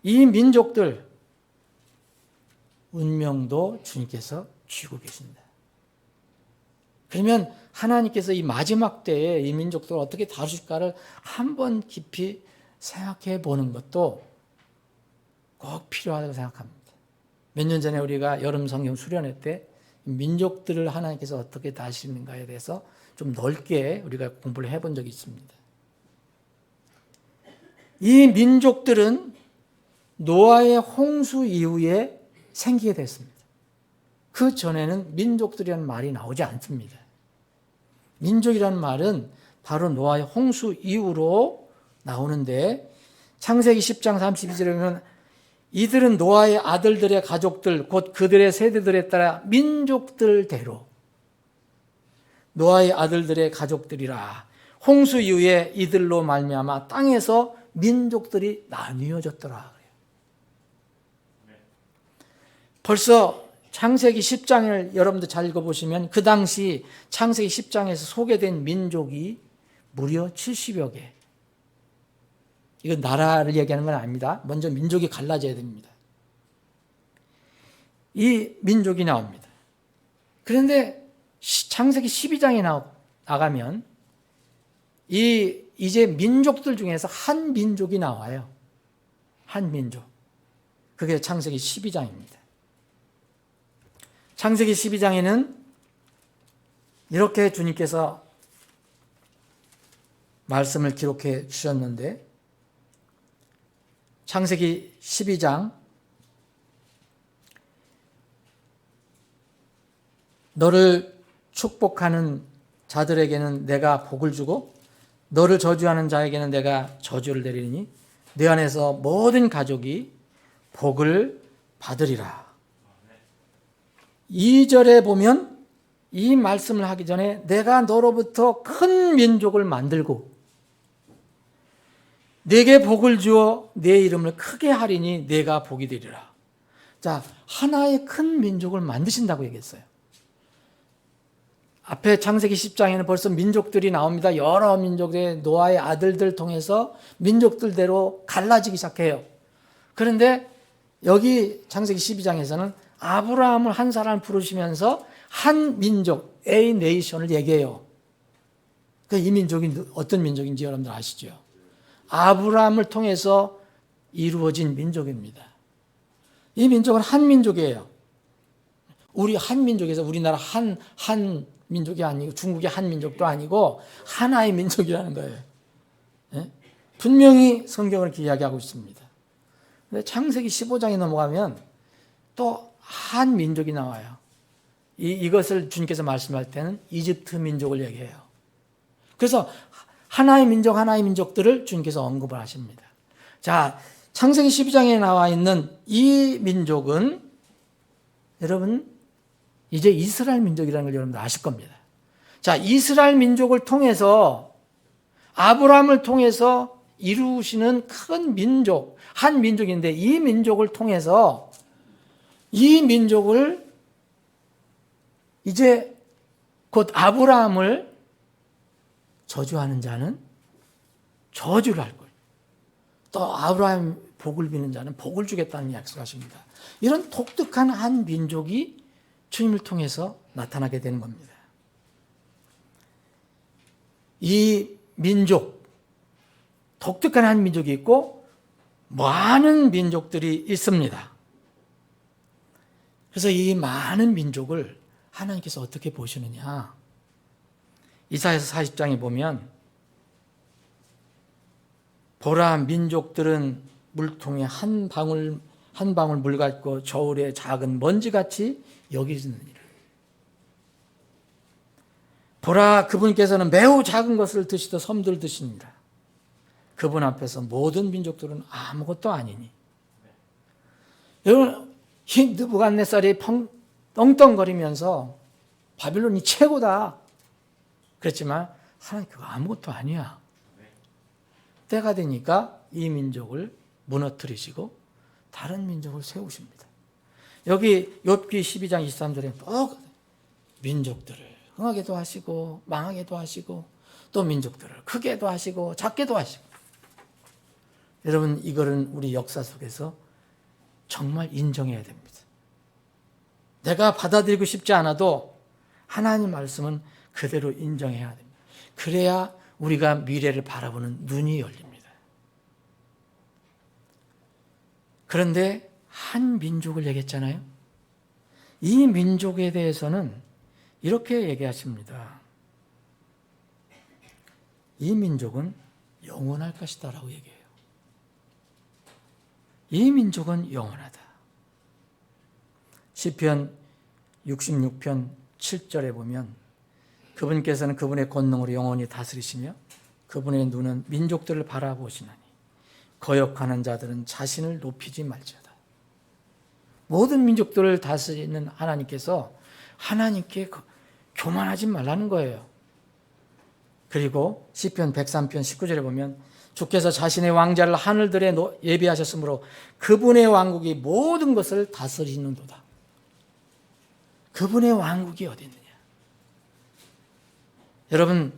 이 민족들 운명도 주님께서 쥐고 계신다. 그러면 하나님께서 이 마지막 때에 이 민족들을 어떻게 다루실까를 한번 깊이 생각해 보는 것도 꼭 필요하다고 생각합니다. 몇 년 전에 우리가 여름 성경 수련회 때 민족들을 하나님께서 어떻게 다루시는가에 대해서 좀 넓게 우리가 공부를 해본 적이 있습니다. 이 민족들은 노아의 홍수 이후에 생기게 됐습니다. 그 전에는 민족들이라는 말이 나오지 않습니다. 민족이라는 말은 바로 노아의 홍수 이후로 나오는데 창세기 10장 32절에 보면 이들은 노아의 아들들의 가족들 곧 그들의 세대들에 따라 민족들대로 노아의 아들들의 가족들이라 홍수 이후에 이들로 말미암아 땅에서 민족들이 나뉘어졌더라. 벌써 창세기 10장을 여러분들 잘 읽어보시면 그 당시 창세기 10장에서 소개된 민족이 무려 70여 개. 이건 나라를 얘기하는 건 아닙니다. 먼저 민족이 갈라져야 됩니다. 이 민족이 나옵니다. 그런데 창세기 12장에 나가면 이제 민족들 중에서 한 민족이 나와요. 한 민족. 그게 창세기 12장입니다. 창세기 12장에는 이렇게 주님께서 말씀을 기록해 주셨는데 창세기 12장 너를 축복하는 자들에게는 내가 복을 주고 너를 저주하는 자에게는 내가 저주를 내리니 내 안에서 모든 가족이 복을 받으리라. 2절에 보면 이 말씀을 하기 전에 내가 너로부터 큰 민족을 만들고 내게 복을 주어 내 이름을 크게 하리니 내가 복이 되리라. 자, 하나의 큰 민족을 만드신다고 얘기했어요. 앞에 창세기 10장에는 벌써 민족들이 나옵니다. 여러 민족의 노아의 아들들 통해서 민족들대로 갈라지기 시작해요. 그런데 여기 창세기 12장에서는 아브라함을 한 사람을 부르시면서 한 민족, A 네이션을 얘기해요. 이 민족이 어떤 민족인지 여러분들 아시죠? 아브라함을 통해서 이루어진 민족입니다. 이 민족은 한 민족이에요. 우리 한 민족에서 우리나라 한 민족이 아니고 중국의 한 민족도 아니고 하나의 민족이라는 거예요. 예? 분명히 성경을 이렇게 이야기하고 있습니다. 근데 창세기 15장에 넘어가면 또 한 민족이 나와요. 이것을 주님께서 말씀할 때는 이집트 민족을 얘기해요. 그래서 하나의 민족들을 주님께서 언급을 하십니다. 자, 창세기 12장에 나와 있는 이 민족은 여러분 이제 이스라엘 민족이라는 걸 여러분들 아실 겁니다. 자, 이스라엘 민족을 통해서 아브라함을 통해서 이루시는 큰 민족, 한 민족인데 이 민족을 통해서 이 민족을 이제 곧 아브라함을 저주하는 자는 저주를 할 거예요. 또 아브라함 복을 비는 자는 복을 주겠다는 약속하십니다. 이런 독특한 한 민족이 주님을 통해서 나타나게 되는 겁니다. 이 민족, 독특한 한 민족이 있고 많은 민족들이 있습니다. 그래서 이 많은 민족을 하나님께서 어떻게 보시느냐? 이사야서 40장에 보면 보라 민족들은 물통에 한 방울 물 같고 저울에 작은 먼지같이 여기느니라. 보라 그분께서는 매우 작은 것을 드시듯 섬들 드시니라. 그분 앞에서 모든 민족들은 아무것도 아니니. 여러분 이 느부갓네살이 떵떵거리면서 바빌론이 최고다 그랬지만 하나님 그거 아무것도 아니야. 때가 되니까 이 민족을 무너뜨리시고 다른 민족을 세우십니다. 여기 욥기 12장 23절에 또 민족들을 흥하게도 하시고 망하게도 하시고 또 민족들을 크게도 하시고 작게도 하시고. 여러분 이거는 우리 역사 속에서 정말 인정해야 됩니다. 내가 받아들이고 싶지 않아도 하나님 말씀은 그대로 인정해야 됩니다. 그래야 우리가 미래를 바라보는 눈이 열립니다. 그런데 한 민족을 얘기했잖아요. 이 민족에 대해서는 이렇게 얘기하십니다. 이 민족은 영원할 것이다 라고 얘기해요. 이 민족은 영원하다. 시편 66편 7절에 보면 그분께서는 그분의 권능으로 영원히 다스리시며 그분의 눈은 민족들을 바라보시나니 거역하는 자들은 자신을 높이지 말지어다. 모든 민족들을 다스리는 하나님께서 하나님께 교만하지 말라는 거예요. 그리고 시편 103편 19절에 보면 주께서 자신의 왕자를 하늘들에 예비하셨으므로 그분의 왕국이 모든 것을 다스리는도다. 그분의 왕국이 어디 있느냐? 여러분,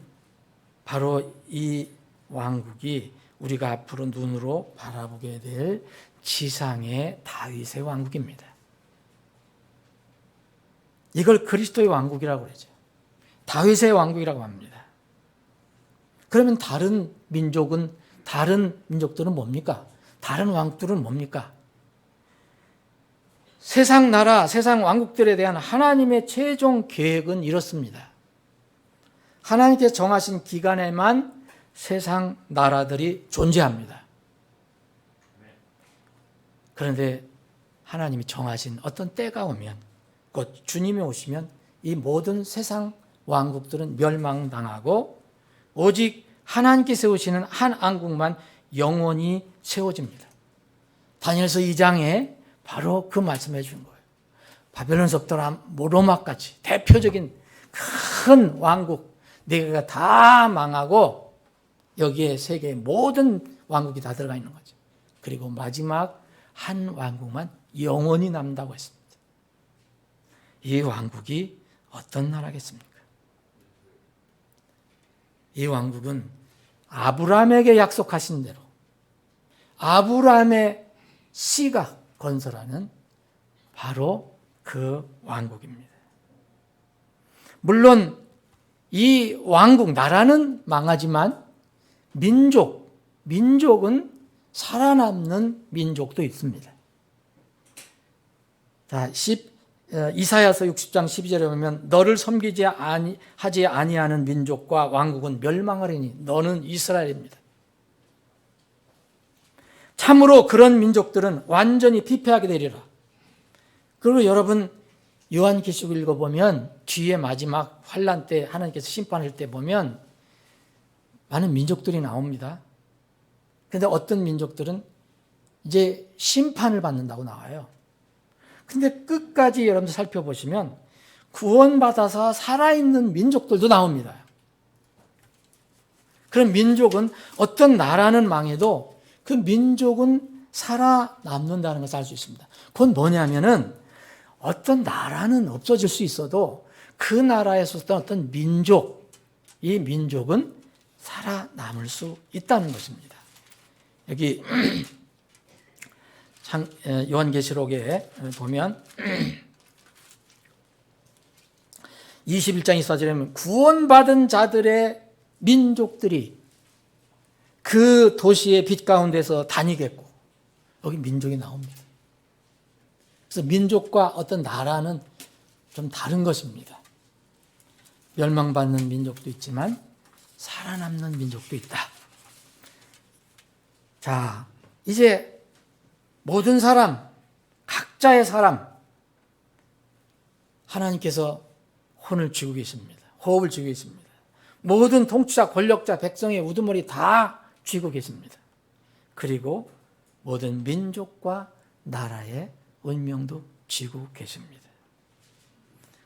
바로 이 왕국이 우리가 앞으로 눈으로 바라보게 될 지상의 다윗의 왕국입니다. 이걸 그리스도의 왕국이라고 그러죠. 다윗의 왕국이라고 합니다. 그러면 다른 민족들은 뭡니까? 다른 왕국들은 뭡니까? 세상 나라, 세상 왕국들에 대한 하나님의 최종 계획은 이렇습니다. 하나님께서 정하신 기간에만 세상 나라들이 존재합니다. 그런데 하나님이 정하신 어떤 때가 오면, 곧 주님이 오시면 이 모든 세상 왕국들은 멸망당하고 오직 하나님께 세우시는 한 왕국만 영원히 세워집니다. 다니엘서 2장에 바로 그 말씀해 주는 거예요. 바벨론서부터 로마까지 대표적인 큰 왕국 4개가 다 망하고 여기에 세계의 모든 왕국이 다 들어가 있는 거죠. 그리고 마지막 한 왕국만 영원히 남는다고 했습니다. 이 왕국이 어떤 나라겠습니까? 이 왕국은 아브라함에게 약속하신 대로 아브라함의 씨가 건설하는 바로 그 왕국입니다. 물론 이 왕국, 나라는 망하지만 민족은 살아남는 민족도 있습니다. 자, 이사야서 60장 12절에 보면 너를 섬기지 하지 아니하는 민족과 왕국은 멸망하리니 너는 이스라엘입니다. 참으로 그런 민족들은 완전히 피폐하게 되리라. 그리고 여러분 요한계시록 읽어보면 뒤에 마지막 환란 때 하나님께서 심판할 때 보면 많은 민족들이 나옵니다. 그런데 어떤 민족들은 이제 심판을 받는다고 나와요. 근데 끝까지 여러분들 살펴보시면 구원받아서 살아있는 민족들도 나옵니다. 그런 민족은 어떤 나라는 망해도 그 민족은 살아남는다는 것을 알 수 있습니다. 그건 뭐냐면은 어떤 나라는 없어질 수 있어도 그 나라에서 어떤 민족, 이 민족은 살아남을 수 있다는 것입니다. 여기 요한계시록에 보면 21장 24절에 보면 구원받은 자들의 민족들이 그 도시의 빛 가운데서 다니겠고, 여기 민족이 나옵니다. 그래서 민족과 어떤 나라는 좀 다른 것입니다. 멸망받는 민족도 있지만 살아남는 민족도 있다. 자, 이제 모든 사람, 각자의 사람, 하나님께서 혼을 쥐고 계십니다. 호흡을 쥐고 계십니다. 모든 통치자, 권력자, 백성의 우두머리 다 쥐고 계십니다. 그리고 모든 민족과 나라의 운명도 쥐고 계십니다.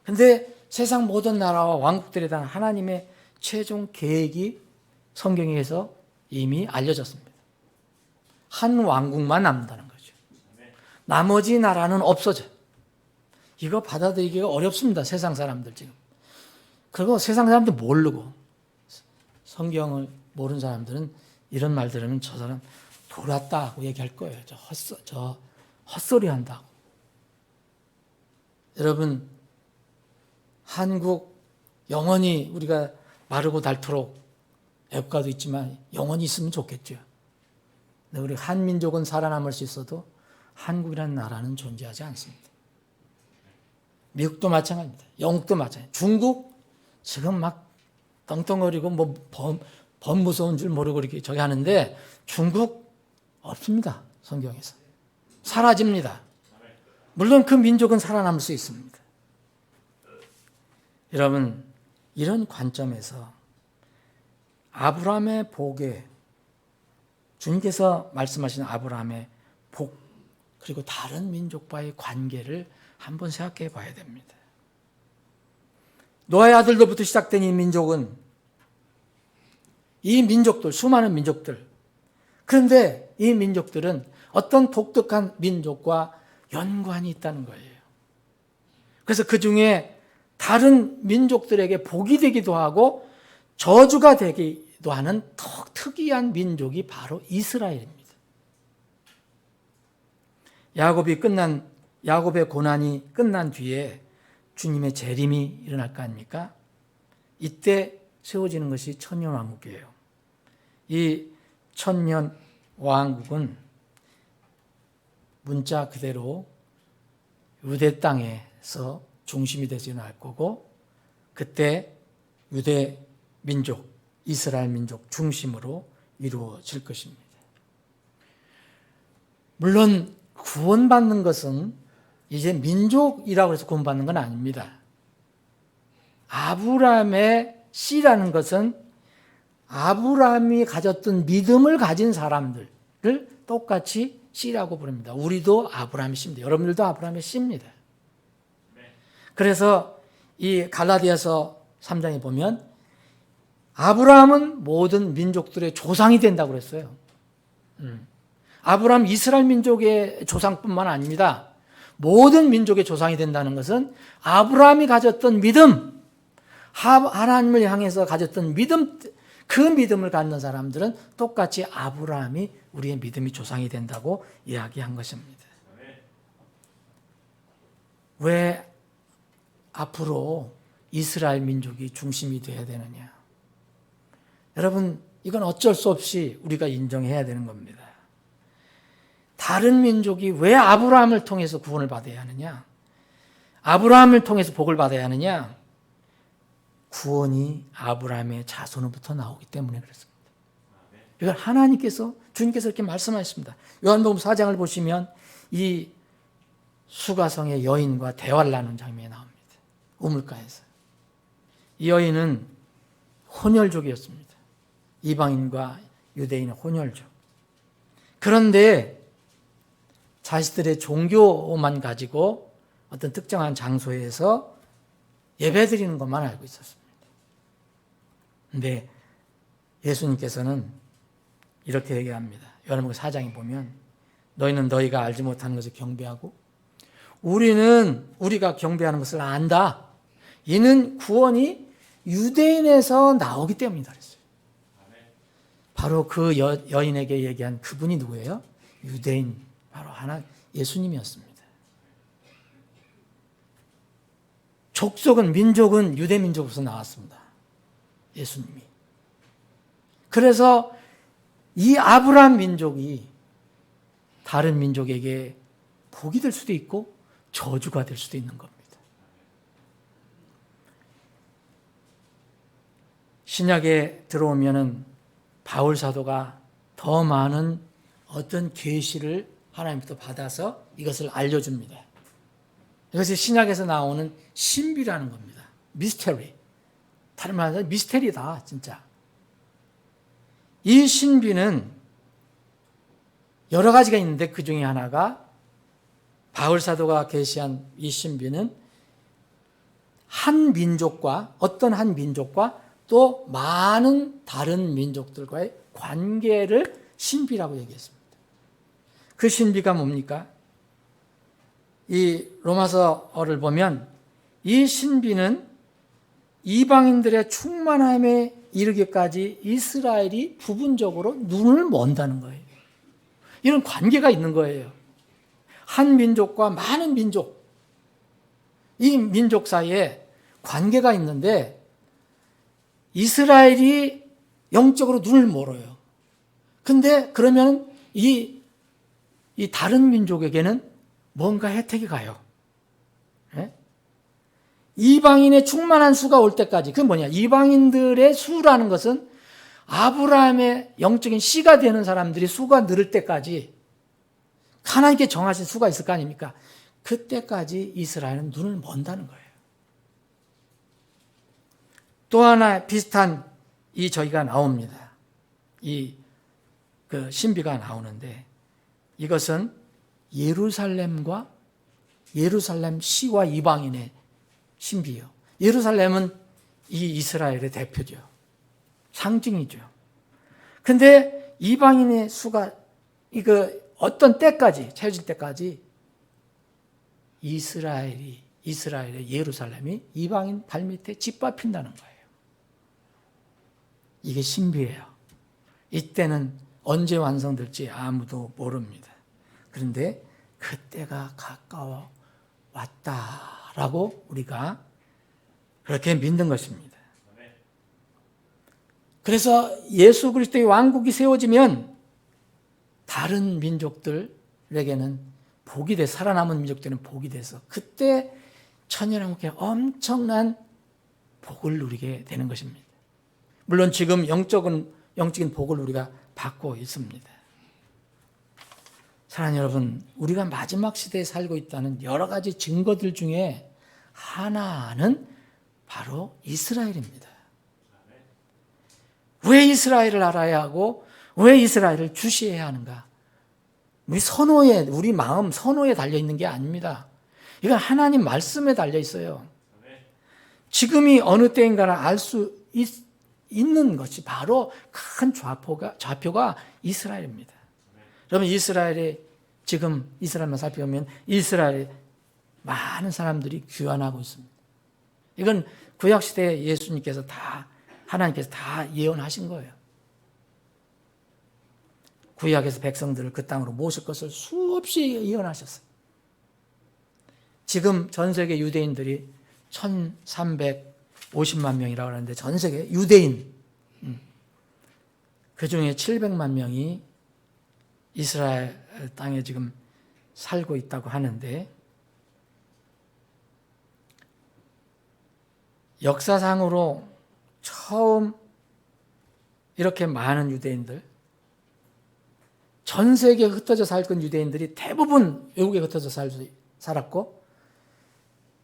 그런데 세상 모든 나라와 왕국들에 대한 하나님의 최종 계획이 성경에서 이미 알려졌습니다. 한 왕국만 남는다는 거죠. 나머지 나라는 없어져. 이거 받아들이기가 어렵습니다. 세상 사람들 지금. 그리고 세상 사람들 모르고 성경을 모르는 사람들은 이런 말 들으면 저 사람 돌았다고 얘기할 거예요. 저 헛소리 한다고. 여러분, 한국 영원히 우리가 마르고 닳도록 애국가도 있지만 영원히 있으면 좋겠죠. 근데 우리 한민족은 살아남을 수 있어도 한국이라는 나라는 존재하지 않습니다. 미국도 마찬가지입니다. 영국도 마찬가지입니다. 중국 지금 막 떵떵거리고 뭐 범 무서운 줄 모르고 이렇게 저기 하는데 중국 없습니다. 성경에서. 사라집니다. 물론 그 민족은 살아남을 수 있습니다. 여러분, 이런 관점에서 아브라함의 복에, 주님께서 말씀하신 아브라함의 복, 그리고 다른 민족과의 관계를 한번 생각해 봐야 됩니다. 노아의 아들로부터 시작된 이 민족은, 이 민족들, 수많은 민족들, 그런데 이 민족들은 어떤 독특한 민족과 연관이 있다는 거예요. 그래서 그 중에 다른 민족들에게 복이 되기도 하고 저주가 되기도 하는 특이한 민족이 바로 이스라엘입니다. 야곱의 고난이 끝난 뒤에 주님의 재림이 일어날 거 아닙니까? 이때 세워지는 것이 천년왕국이에요. 이 천년왕국은 문자 그대로 유대 땅에서 중심이 되서 일어날 거고, 그때 유대 민족, 이스라엘 민족 중심으로 이루어질 것입니다. 물론 구원받는 것은 이제 민족이라고 해서 구원받는 건 아닙니다. 아브라함의 씨라는 것은 아브라함이 가졌던 믿음을 가진 사람들을 똑같이 씨라고 부릅니다. 우리도 아브라함의 씨입니다. 여러분들도 아브라함의 씨입니다. 그래서 이 갈라디아서 3장에 보면 아브라함은 모든 민족들의 조상이 된다고 그랬어요. 아브라함 이스라엘 민족의 조상뿐만 아닙니다. 모든 민족의 조상이 된다는 것은 아브라함이 가졌던 믿음, 하나님을 향해서 가졌던 믿음, 그 믿음을 갖는 사람들은 똑같이 아브라함이 우리의 믿음이 조상이 된다고 이야기한 것입니다. 왜 앞으로 이스라엘 민족이 중심이 되어야 되느냐? 여러분, 이건 어쩔 수 없이 우리가 인정해야 되는 겁니다. 다른 민족이 왜 아브라함을 통해서 구원을 받아야 하느냐? 아브라함을 통해서 복을 받아야 하느냐? 구원이 아브라함의 자손으로부터 나오기 때문에 그렇습니다. 이걸 하나님께서, 주님께서 이렇게 말씀하셨습니다. 요한복음 4장을 보시면 이 수가성의 여인과 대화를 나눈 장면이 나옵니다. 우물가에서. 이 여인은 혼혈족이었습니다. 이방인과 유대인의 혼혈족. 그런데 자신들의 종교만 가지고 어떤 특정한 장소에서 예배드리는 것만 알고 있었습니다. 그런데 예수님께서는 이렇게 얘기합니다. 요한복음 4장에 보면 너희는 너희가 알지 못하는 것을 경배하고 우리가 경배하는 것을 안다. 이는 구원이 유대인에서 나오기 때문이다 그랬어요. 바로 그 여인에게 얘기한 그분이 누구예요? 유대인, 바로 예수님이었습니다. 족속은, 민족은 유대 민족에서 나왔습니다. 예수님이. 그래서 이 아브라함 민족이 다른 민족에게 복이 될 수도 있고 저주가 될 수도 있는 겁니다. 신약에 들어오면은 바울 사도가 더 많은 어떤 계시를 하나님부터 받아서 이것을 알려줍니다. 이것이 신약에서 나오는 신비라는 겁니다. 미스테리. 다른 말로 미스테리다, 진짜. 이 신비는 여러 가지가 있는데 그 중에 하나가 바울 사도가 계시한 이 신비는 한 민족과, 어떤 한 민족과 또 많은 다른 민족들과의 관계를 신비라고 얘기했습니다. 그 신비가 뭡니까? 이 로마서를 보면 이 신비는 이방인들의 충만함에 이르기까지 이스라엘이 부분적으로 눈을 먼다는 거예요. 이런 관계가 있는 거예요. 한 민족과 많은 민족, 이 민족 사이에 관계가 있는데 이스라엘이 영적으로 눈을 멀어요. 근데 그러면 이 다른 민족에게는 뭔가 혜택이 가요. 예? 이방인의 충만한 수가 올 때까지, 그게 뭐냐? 이방인들의 수라는 것은 아브라함의 영적인 씨가 되는 사람들이 수가 늘을 때까지 하나님께 정하신 수가 있을 거 아닙니까? 그때까지 이스라엘은 눈을 먼다는 거예요. 또 하나 비슷한 저희가 나옵니다. 그 신비가 나오는데, 이것은 예루살렘과 예루살렘 시와 이방인의 신비요. 예루살렘은 이 이스라엘의 대표죠. 상징이죠. 근데 이방인의 수가 어떤 때까지, 채워질 때까지 이스라엘의 예루살렘이 이방인 발밑에 짓밟힌다는 거예요. 이게 신비예요. 이때는 언제 완성될지 아무도 모릅니다. 그런데 그때가 가까워 왔다라고 우리가 그렇게 믿는 것입니다. 그래서 예수 그리스도의 왕국이 세워지면 다른 민족들에게는 복이 돼, 살아남은 민족들은 복이 돼서 그때 천연왕국의 엄청난 복을 누리게 되는 것입니다. 물론 지금 영적인 복을 우리가 받고 있습니다. 사랑하는 여러분, 우리가 마지막 시대에 살고 있다는 여러 가지 증거들 중에 하나는 바로 이스라엘입니다. 왜 이스라엘을 알아야 하고 왜 이스라엘을 주시해야 하는가? 우리 마음 선호에 달려있는 게 아닙니다. 이건 하나님 말씀에 달려있어요. 지금이 어느 때인가를 알 수 있는 것이 바로 큰 좌표가 이스라엘입니다. 여러분, 지금 이스라엘만 살펴보면 이스라엘에 많은 사람들이 귀환하고 있습니다. 이건 구약시대에 예수님께서 하나님께서 다 예언하신 거예요. 구약에서 백성들을 그 땅으로 모실 것을 수없이 예언하셨어요. 지금 전 세계 유대인들이 1350만 명이라고 하는데, 전 세계 유대인 그 중에 700만 명이 이스라엘 땅에 지금 살고 있다고 하는데, 역사상으로 처음 이렇게 많은 유대인들, 전 세계에 흩어져 살던 유대인들이 대부분 외국에 흩어져 살았고,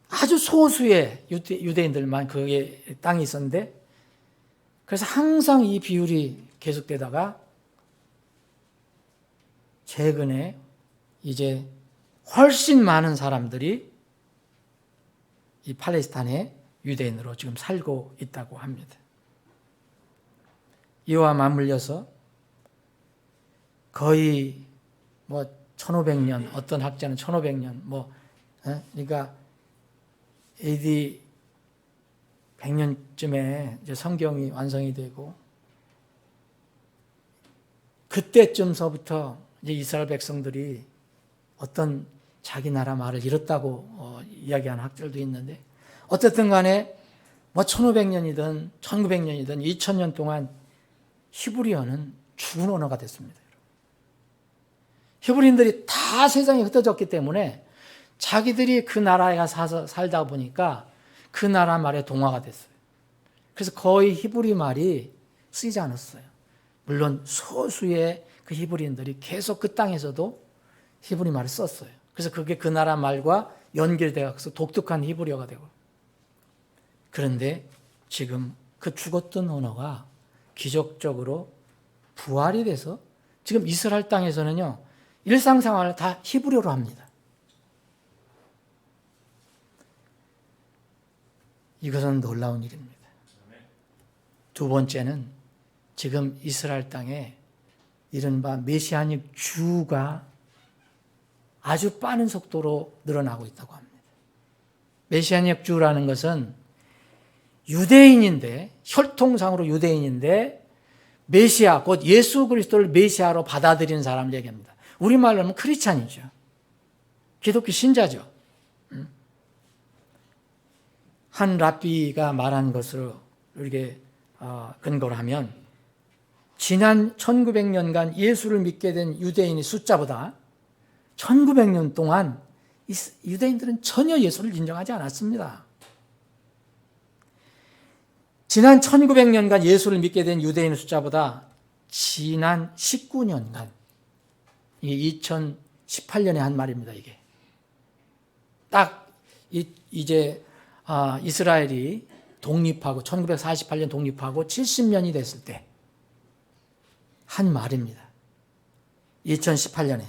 아주 소수의 유대인들만 거기에 땅이 있었는데, 그래서 항상 이 비율이 계속되다가 최근에 이제 훨씬 많은 사람들이 이 팔레스타인의 유대인으로 지금 살고 있다고 합니다. 이와 맞물려서 거의 1500년, 어떤 학자는 1500년, 그러니까 AD 100년쯤에 이제 성경이 완성이 되고, 그때쯤서부터 이제 이스라엘 백성들이 어떤 자기 나라 말을 잃었다고 이야기하는 학자들도 있는데, 어쨌든 간에 1500년이든 1900년이든 2000년 동안 히브리어는 죽은 언어가 됐습니다. 히브리인들이 다 세상에 흩어졌기 때문에 자기들이 그 나라에 살다 보니까 그 나라 말에 동화가 됐어요. 그래서 거의 히브리 말이 쓰이지 않았어요. 물론 소수의 그 히브리인들이 계속 그 땅에서도 히브리 말을 썼어요. 그래서 그게 그 나라 말과 연결되어서 독특한 히브리어가 되고, 그런데 지금 그 죽었던 언어가 기적적으로 부활이 돼서 지금 이스라엘 땅에서는요, 일상생활을 다 히브리어로 합니다. 이것은 놀라운 일입니다. 두 번째는 지금 이스라엘 땅에 이른바 메시아닉 주가 아주 빠른 속도로 늘어나고 있다고 합니다. 메시아닉 주라는 것은 유대인인데, 혈통상으로 유대인인데 메시아, 곧 예수 그리스도를 메시아로 받아들이는 사람을 얘기합니다. 우리말로 하면 크리스찬이죠. 기독교 신자죠. 한 랍비가 말한 것으로 이렇게 근거로 하면 지난 1900년간 예수를 믿게 된 유대인의 숫자보다 1900년 동안 유대인들은 전혀 예수를 인정하지 않았습니다. 지난 1900년간 예수를 믿게 된 유대인의 숫자보다 지난 19년간, 이게 2018년에 한 말입니다. 이게 딱 이제 이스라엘이 독립하고 1948년 독립하고 70년이 됐을 때 한 말입니다. 2018년에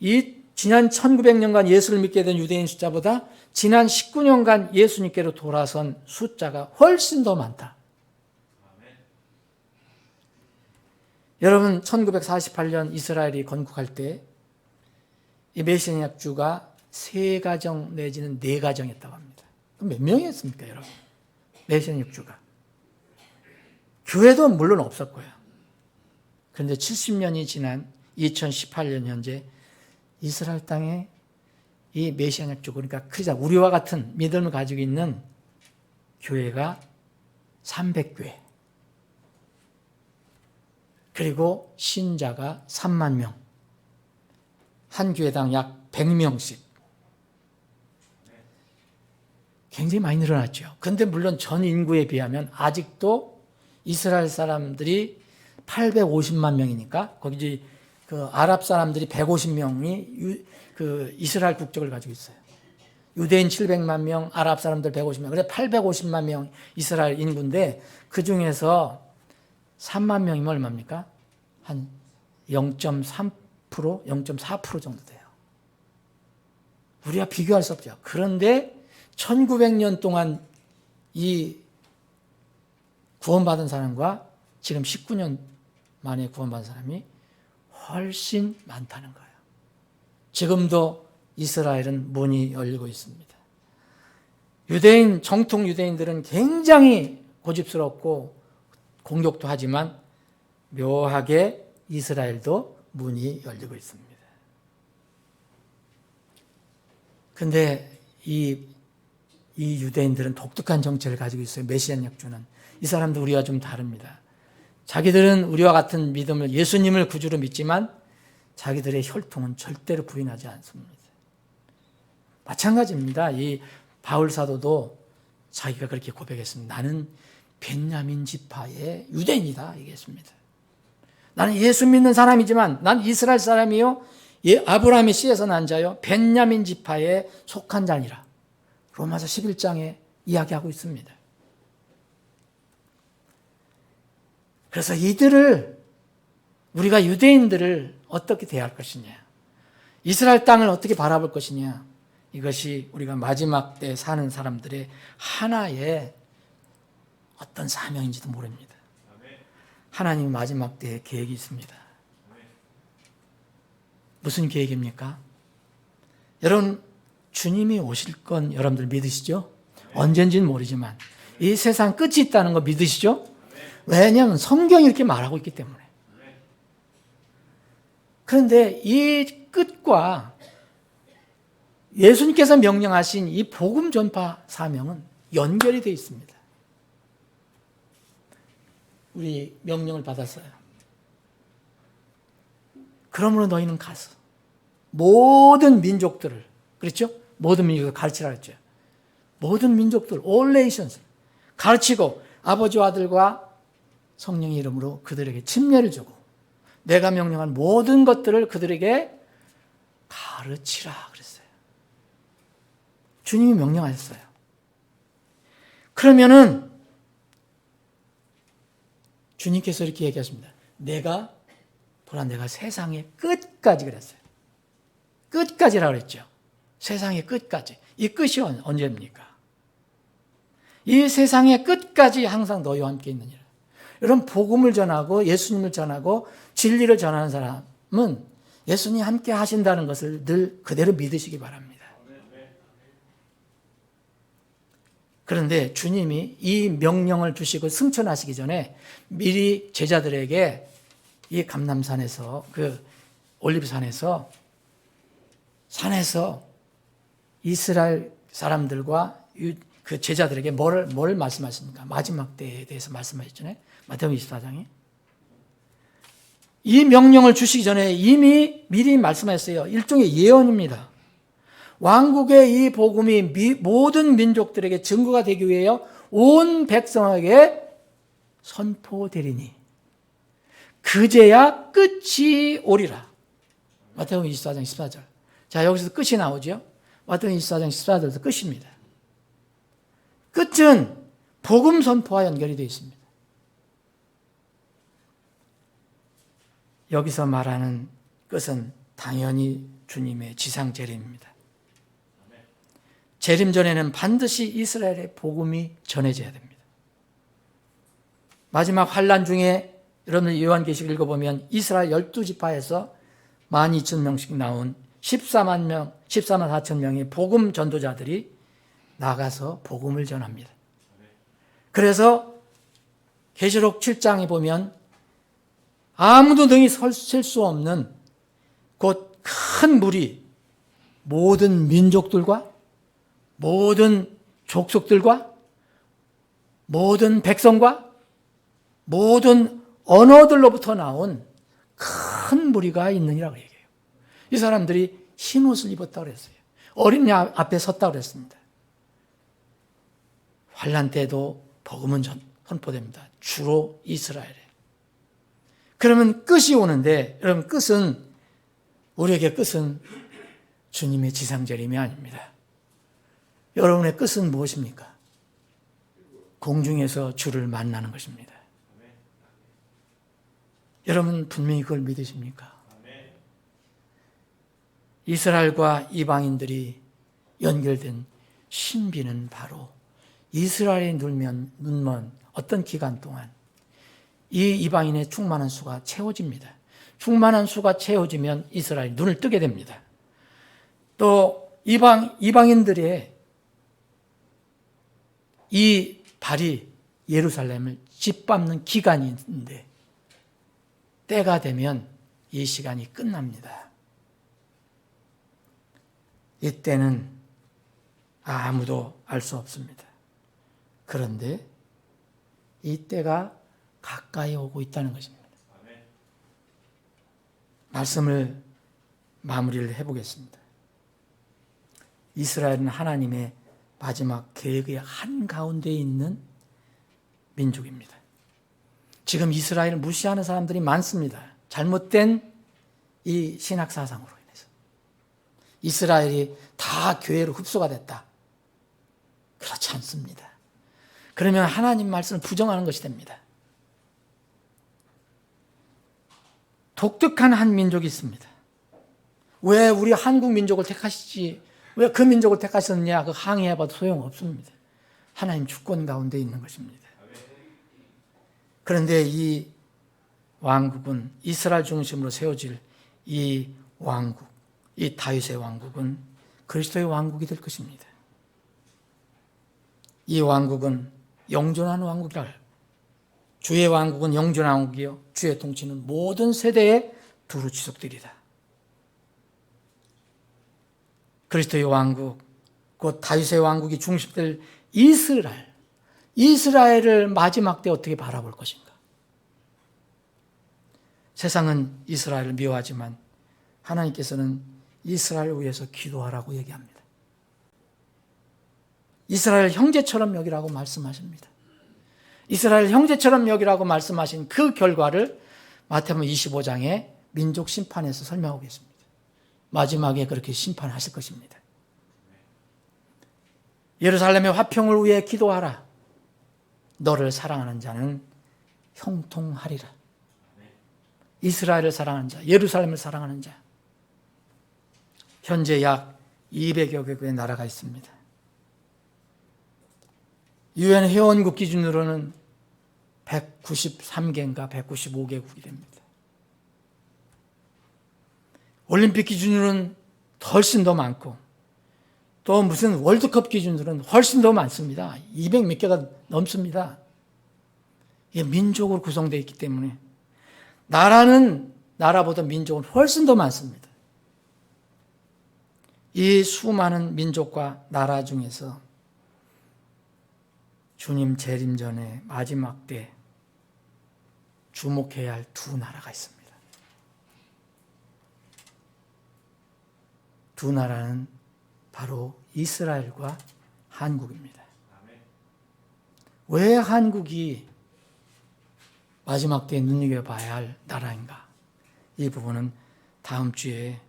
이 지난 1900년간 예수를 믿게 된 유대인 숫자보다 지난 19년간 예수님께로 돌아선 숫자가 훨씬 더 많다. 여러분, 1948년 이스라엘이 건국할 때 이 메시아주가 3가정 내지는 4가정이었다고 합니다. 그럼 몇 명이었습니까, 여러분? 메시아주가. 교회도 물론 없었고요. 그런데 70년이 지난 2018년 현재 이스라엘 땅에 이 메시아족, 그러니까 크리스찬, 우리와 같은 믿음을 가지고 있는 교회가 300교회, 그리고 신자가 3만 명, 한 교회당 약 100명씩. 굉장히 많이 늘어났죠. 그런데 물론 전 인구에 비하면 아직도 이스라엘 사람들이 850만 명이니까 거기 그 아랍 사람들이 150명이 그 이스라엘 국적을 가지고 있어요. 유대인 700만 명, 아랍 사람들 150명. 그래서 850만 명 이스라엘 인구인데 그 중에서 3만 명이면 얼마입니까? 한 0.3%, 0.4% 정도 돼요. 우리가 비교할 수 없죠. 그런데 1900년 동안 이 구원받은 사람과 지금 19년 만에 구원받은 사람이 훨씬 많다는 거예요. 지금도 이스라엘은 문이 열리고 있습니다. 유대인, 정통 유대인들은 굉장히 고집스럽고 공격도 하지만 묘하게 이스라엘도 문이 열리고 있습니다. 그런데 이 유대인들은 독특한 정체를 가지고 있어요. 메시안 약주는. 이 사람도 우리와 좀 다릅니다. 자기들은 우리와 같은 믿음을, 예수님을 구주로 믿지만 자기들의 혈통은 절대로 부인하지 않습니다. 마찬가지입니다. 이 바울 사도도 자기가 그렇게 고백했습니다. 나는 벤야민 지파의 유대인이다 얘기했습니다. 나는 예수 믿는 사람이지만 난 이스라엘 사람이요, 아브라함의 씨에서 난 자요, 벤야민 지파에 속한 자니라. 로마서 11장에 이야기하고 있습니다. 그래서 이들을, 우리가 유대인들을 어떻게 대할 것이냐, 이스라엘 땅을 어떻게 바라볼 것이냐, 이것이 우리가 마지막 때 사는 사람들의 하나의 어떤 사명인지도 모릅니다. 하나님 마지막 때에 계획이 있습니다. 무슨 계획입니까? 여러분, 주님이 오실 건 여러분들 믿으시죠? 언젠지는 모르지만 이 세상 끝이 있다는 거 믿으시죠? 왜냐하면 성경이 이렇게 말하고 있기 때문에. 그런데 이 끝과 예수님께서 명령하신 이 복음 전파 사명은 연결이 되어 있습니다. 우리 명령을 받았어요. 그러므로 너희는 가서 모든 민족들을, 그렇죠? 모든 민족을 가르치라 했죠. 모든 민족들, all nations 가르치고 아버지와 아들과 성령의 이름으로 그들에게 침례를 주고 내가 명령한 모든 것들을 그들에게 가르치라 그랬어요. 주님이 명령하셨어요. 그러면은 주님께서 이렇게 얘기하십니다. 내가 세상의 끝까지 그랬어요. 끝까지라고 그랬죠. 세상의 끝까지. 이 끝이 언제입니까? 이 세상의 끝까지 항상 너희와 함께 있느니라. 여러분, 복음을 전하고 예수님을 전하고 진리를 전하는 사람은 예수님이 함께 하신다는 것을 늘 그대로 믿으시기 바랍니다. 그런데 주님이 이 명령을 주시고 승천하시기 전에 미리 제자들에게 이 감람산에서, 그 올리브산에서, 산에서 이스라엘 사람들과 그 제자들에게 뭘 말씀하십니까? 마지막 때에 대해서 말씀하셨잖아요. 마태복음 24장에. 이 명령을 주시기 전에 이미 미리 말씀하셨어요. 일종의 예언입니다. 왕국의 이 복음이 모든 민족들에게 증거가 되기 위하여 온 백성에게 선포되리니 그제야 끝이 오리라. 마태복음 24장 14절. 자, 여기서 끝이 나오죠. 마태복음 24장 14절에서 끝입니다. 끝은 복음 선포와 연결이 되어 있습니다. 여기서 말하는 끝은 당연히 주님의 지상 재림입니다. 재림 전에는 반드시 이스라엘의 복음이 전해져야 됩니다. 마지막 환란 중에 여러분들 요한계시록 읽어보면 이스라엘 12지파에서 12,000명씩 나온 14만 4천 명의 복음 전도자들이 나가서 복음을 전합니다. 그래서 계시록 7장에 보면 아무도 능히 설 수 없는 곧 큰 물이 모든 민족들과 모든 족속들과 모든 백성과 모든 언어들로부터 나온 큰 무리가 있느니라고 얘기해요. 이 사람들이 흰 옷을 입었다고 그랬어요. 어린 양 앞에 섰다고 그랬습니다. 환란 때도 복음은 선포됩니다. 주로 이스라엘에. 그러면 끝이 오는데, 여러분 우리에게 끝은 주님의 지상재림이 아닙니다. 여러분의 끝은 무엇입니까? 공중에서 주를 만나는 것입니다. 여러분 분명히 그걸 믿으십니까? 이스라엘과 이방인들이 연결된 신비는 바로 이스라엘이 눈먼 어떤 기간 동안 이 이방인의 충만한 수가 채워집니다. 충만한 수가 채워지면 이스라엘이 눈을 뜨게 됩니다. 또 이방인들의 이 발이 예루살렘을 짓밟는 기간이 있는데 때가 되면 이 시간이 끝납니다. 이때는 아무도 알 수 없습니다. 그런데 이 때가 가까이 오고 있다는 것입니다. 말씀을 마무리를 해보겠습니다. 이스라엘은 하나님의 마지막 계획의 한가운데 있는 민족입니다. 지금 이스라엘을 무시하는 사람들이 많습니다. 잘못된 이 신학 사상으로 인해서. 이스라엘이 다 교회로 흡수가 됐다. 그렇지 않습니다. 그러면 하나님 말씀을 부정하는 것이 됩니다. 독특한 한 민족이 있습니다. 왜 우리 한국 민족을 택하시지, 왜 그 민족을 택하셨느냐, 그 항의해봐도 소용없습니다. 하나님 주권 가운데 있는 것입니다. 그런데 이 왕국은 이스라엘 중심으로 세워질 이 왕국, 이 다윗의 왕국은 그리스도의 왕국이 될 것입니다. 이 왕국은 영존한 왕국이라 해요. 주의 왕국은 영존한 왕국이요 주의 통치는 모든 세대에 두루 지속되리다. 그리스도의 왕국, 곧 다윗의 왕국이 중심될 이스라엘을 마지막 때 어떻게 바라볼 것인가? 세상은 이스라엘을 미워하지만 하나님께서는 이스라엘을 위해서 기도하라고 얘기합니다. 이스라엘 형제처럼 여기라고 말씀하십니다. 이스라엘 형제처럼 여기라고 말씀하신 그 결과를 마태복음 25장의 민족 심판에서 설명하고 계십니다. 마지막에 그렇게 심판하실 것입니다. 예루살렘의 화평을 위해 기도하라. 너를 사랑하는 자는 형통하리라. 이스라엘을 사랑하는 자, 예루살렘을 사랑하는 자. 현재 약 200여 개의 나라가 있습니다. 유엔 회원국 기준으로는 193개인가 195개국이 됩니다. 올림픽 기준으로는 훨씬 더 많고 또 무슨 월드컵 기준으로는 훨씬 더 많습니다. 200 몇 개가 넘습니다. 이게 민족으로 구성되어 있기 때문에 나라는 나라보다 민족은 훨씬 더 많습니다. 이 수많은 민족과 나라 중에서 주님 재림 전에 마지막 때 주목해야 할 두 나라가 있습니다. 두 나라는 바로 이스라엘과 한국입니다. 왜 한국이 마지막 때에 눈여겨봐야 할 나라인가? 이 부분은 다음 주에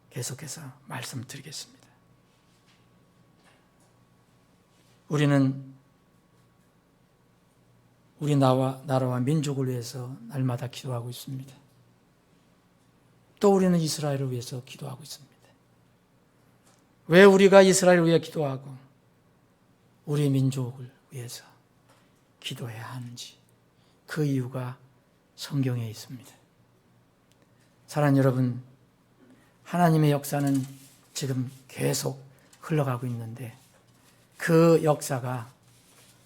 계속해서 말씀드리겠습니다. 우리는 우리 나라와 민족을 위해서 날마다 기도하고 있습니다. 또 우리는 이스라엘을 위해서 기도하고 있습니다. 왜 우리가 이스라엘을 위해 기도하고 우리 민족을 위해서 기도해야 하는지 그 이유가 성경에 있습니다. 사랑하는 여러분, 하나님의 역사는 지금 계속 흘러가고 있는데 그 역사가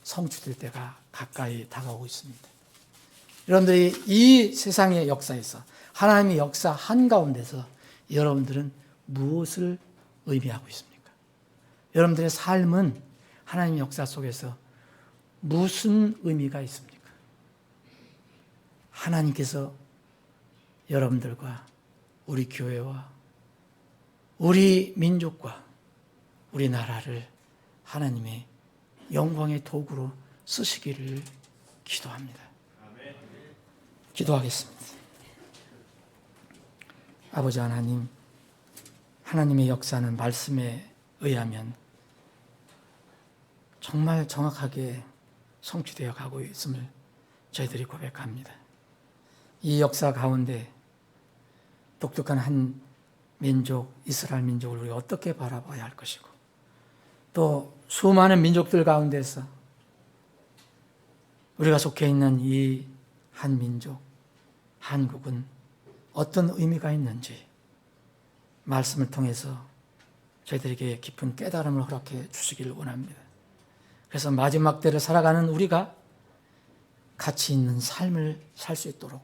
성취될 때가 가까이 다가오고 있습니다. 여러분들이 이 세상의 역사에서 하나님의 역사 한가운데서 여러분들은 무엇을 의미하고 있습니까? 여러분들의 삶은 하나님의 역사 속에서 무슨 의미가 있습니까? 하나님께서 여러분들과 우리 교회와 우리 민족과 우리 나라를 하나님의 영광의 도구로 쓰시기를 기도합니다. 기도하겠습니다. 아버지 하나님, 하나님의 역사는 말씀에 의하면 정말 정확하게 성취되어 가고 있음을 저희들이 고백합니다. 이 역사 가운데 독특한 한 민족, 이스라엘 민족을 우리가 어떻게 바라봐야 할 것이고 또 수많은 민족들 가운데서 우리가 속해 있는 이 한 민족, 한국은 어떤 의미가 있는지 말씀을 통해서 저희들에게 깊은 깨달음을 허락해 주시기를 원합니다. 그래서 마지막 때를 살아가는 우리가 가치 있는 삶을 살 수 있도록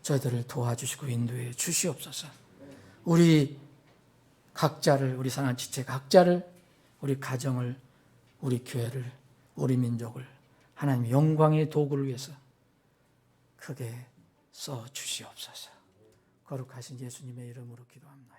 저희들을 도와주시고 인도해 주시옵소서. 우리 각자를, 우리 사랑하는 지체 각자를, 우리 가정을, 우리 교회를, 우리 민족을 하나님의 영광의 도구를 위해서 크게 써 주시옵소서. 거룩하신 예수님의 이름으로 기도합니다.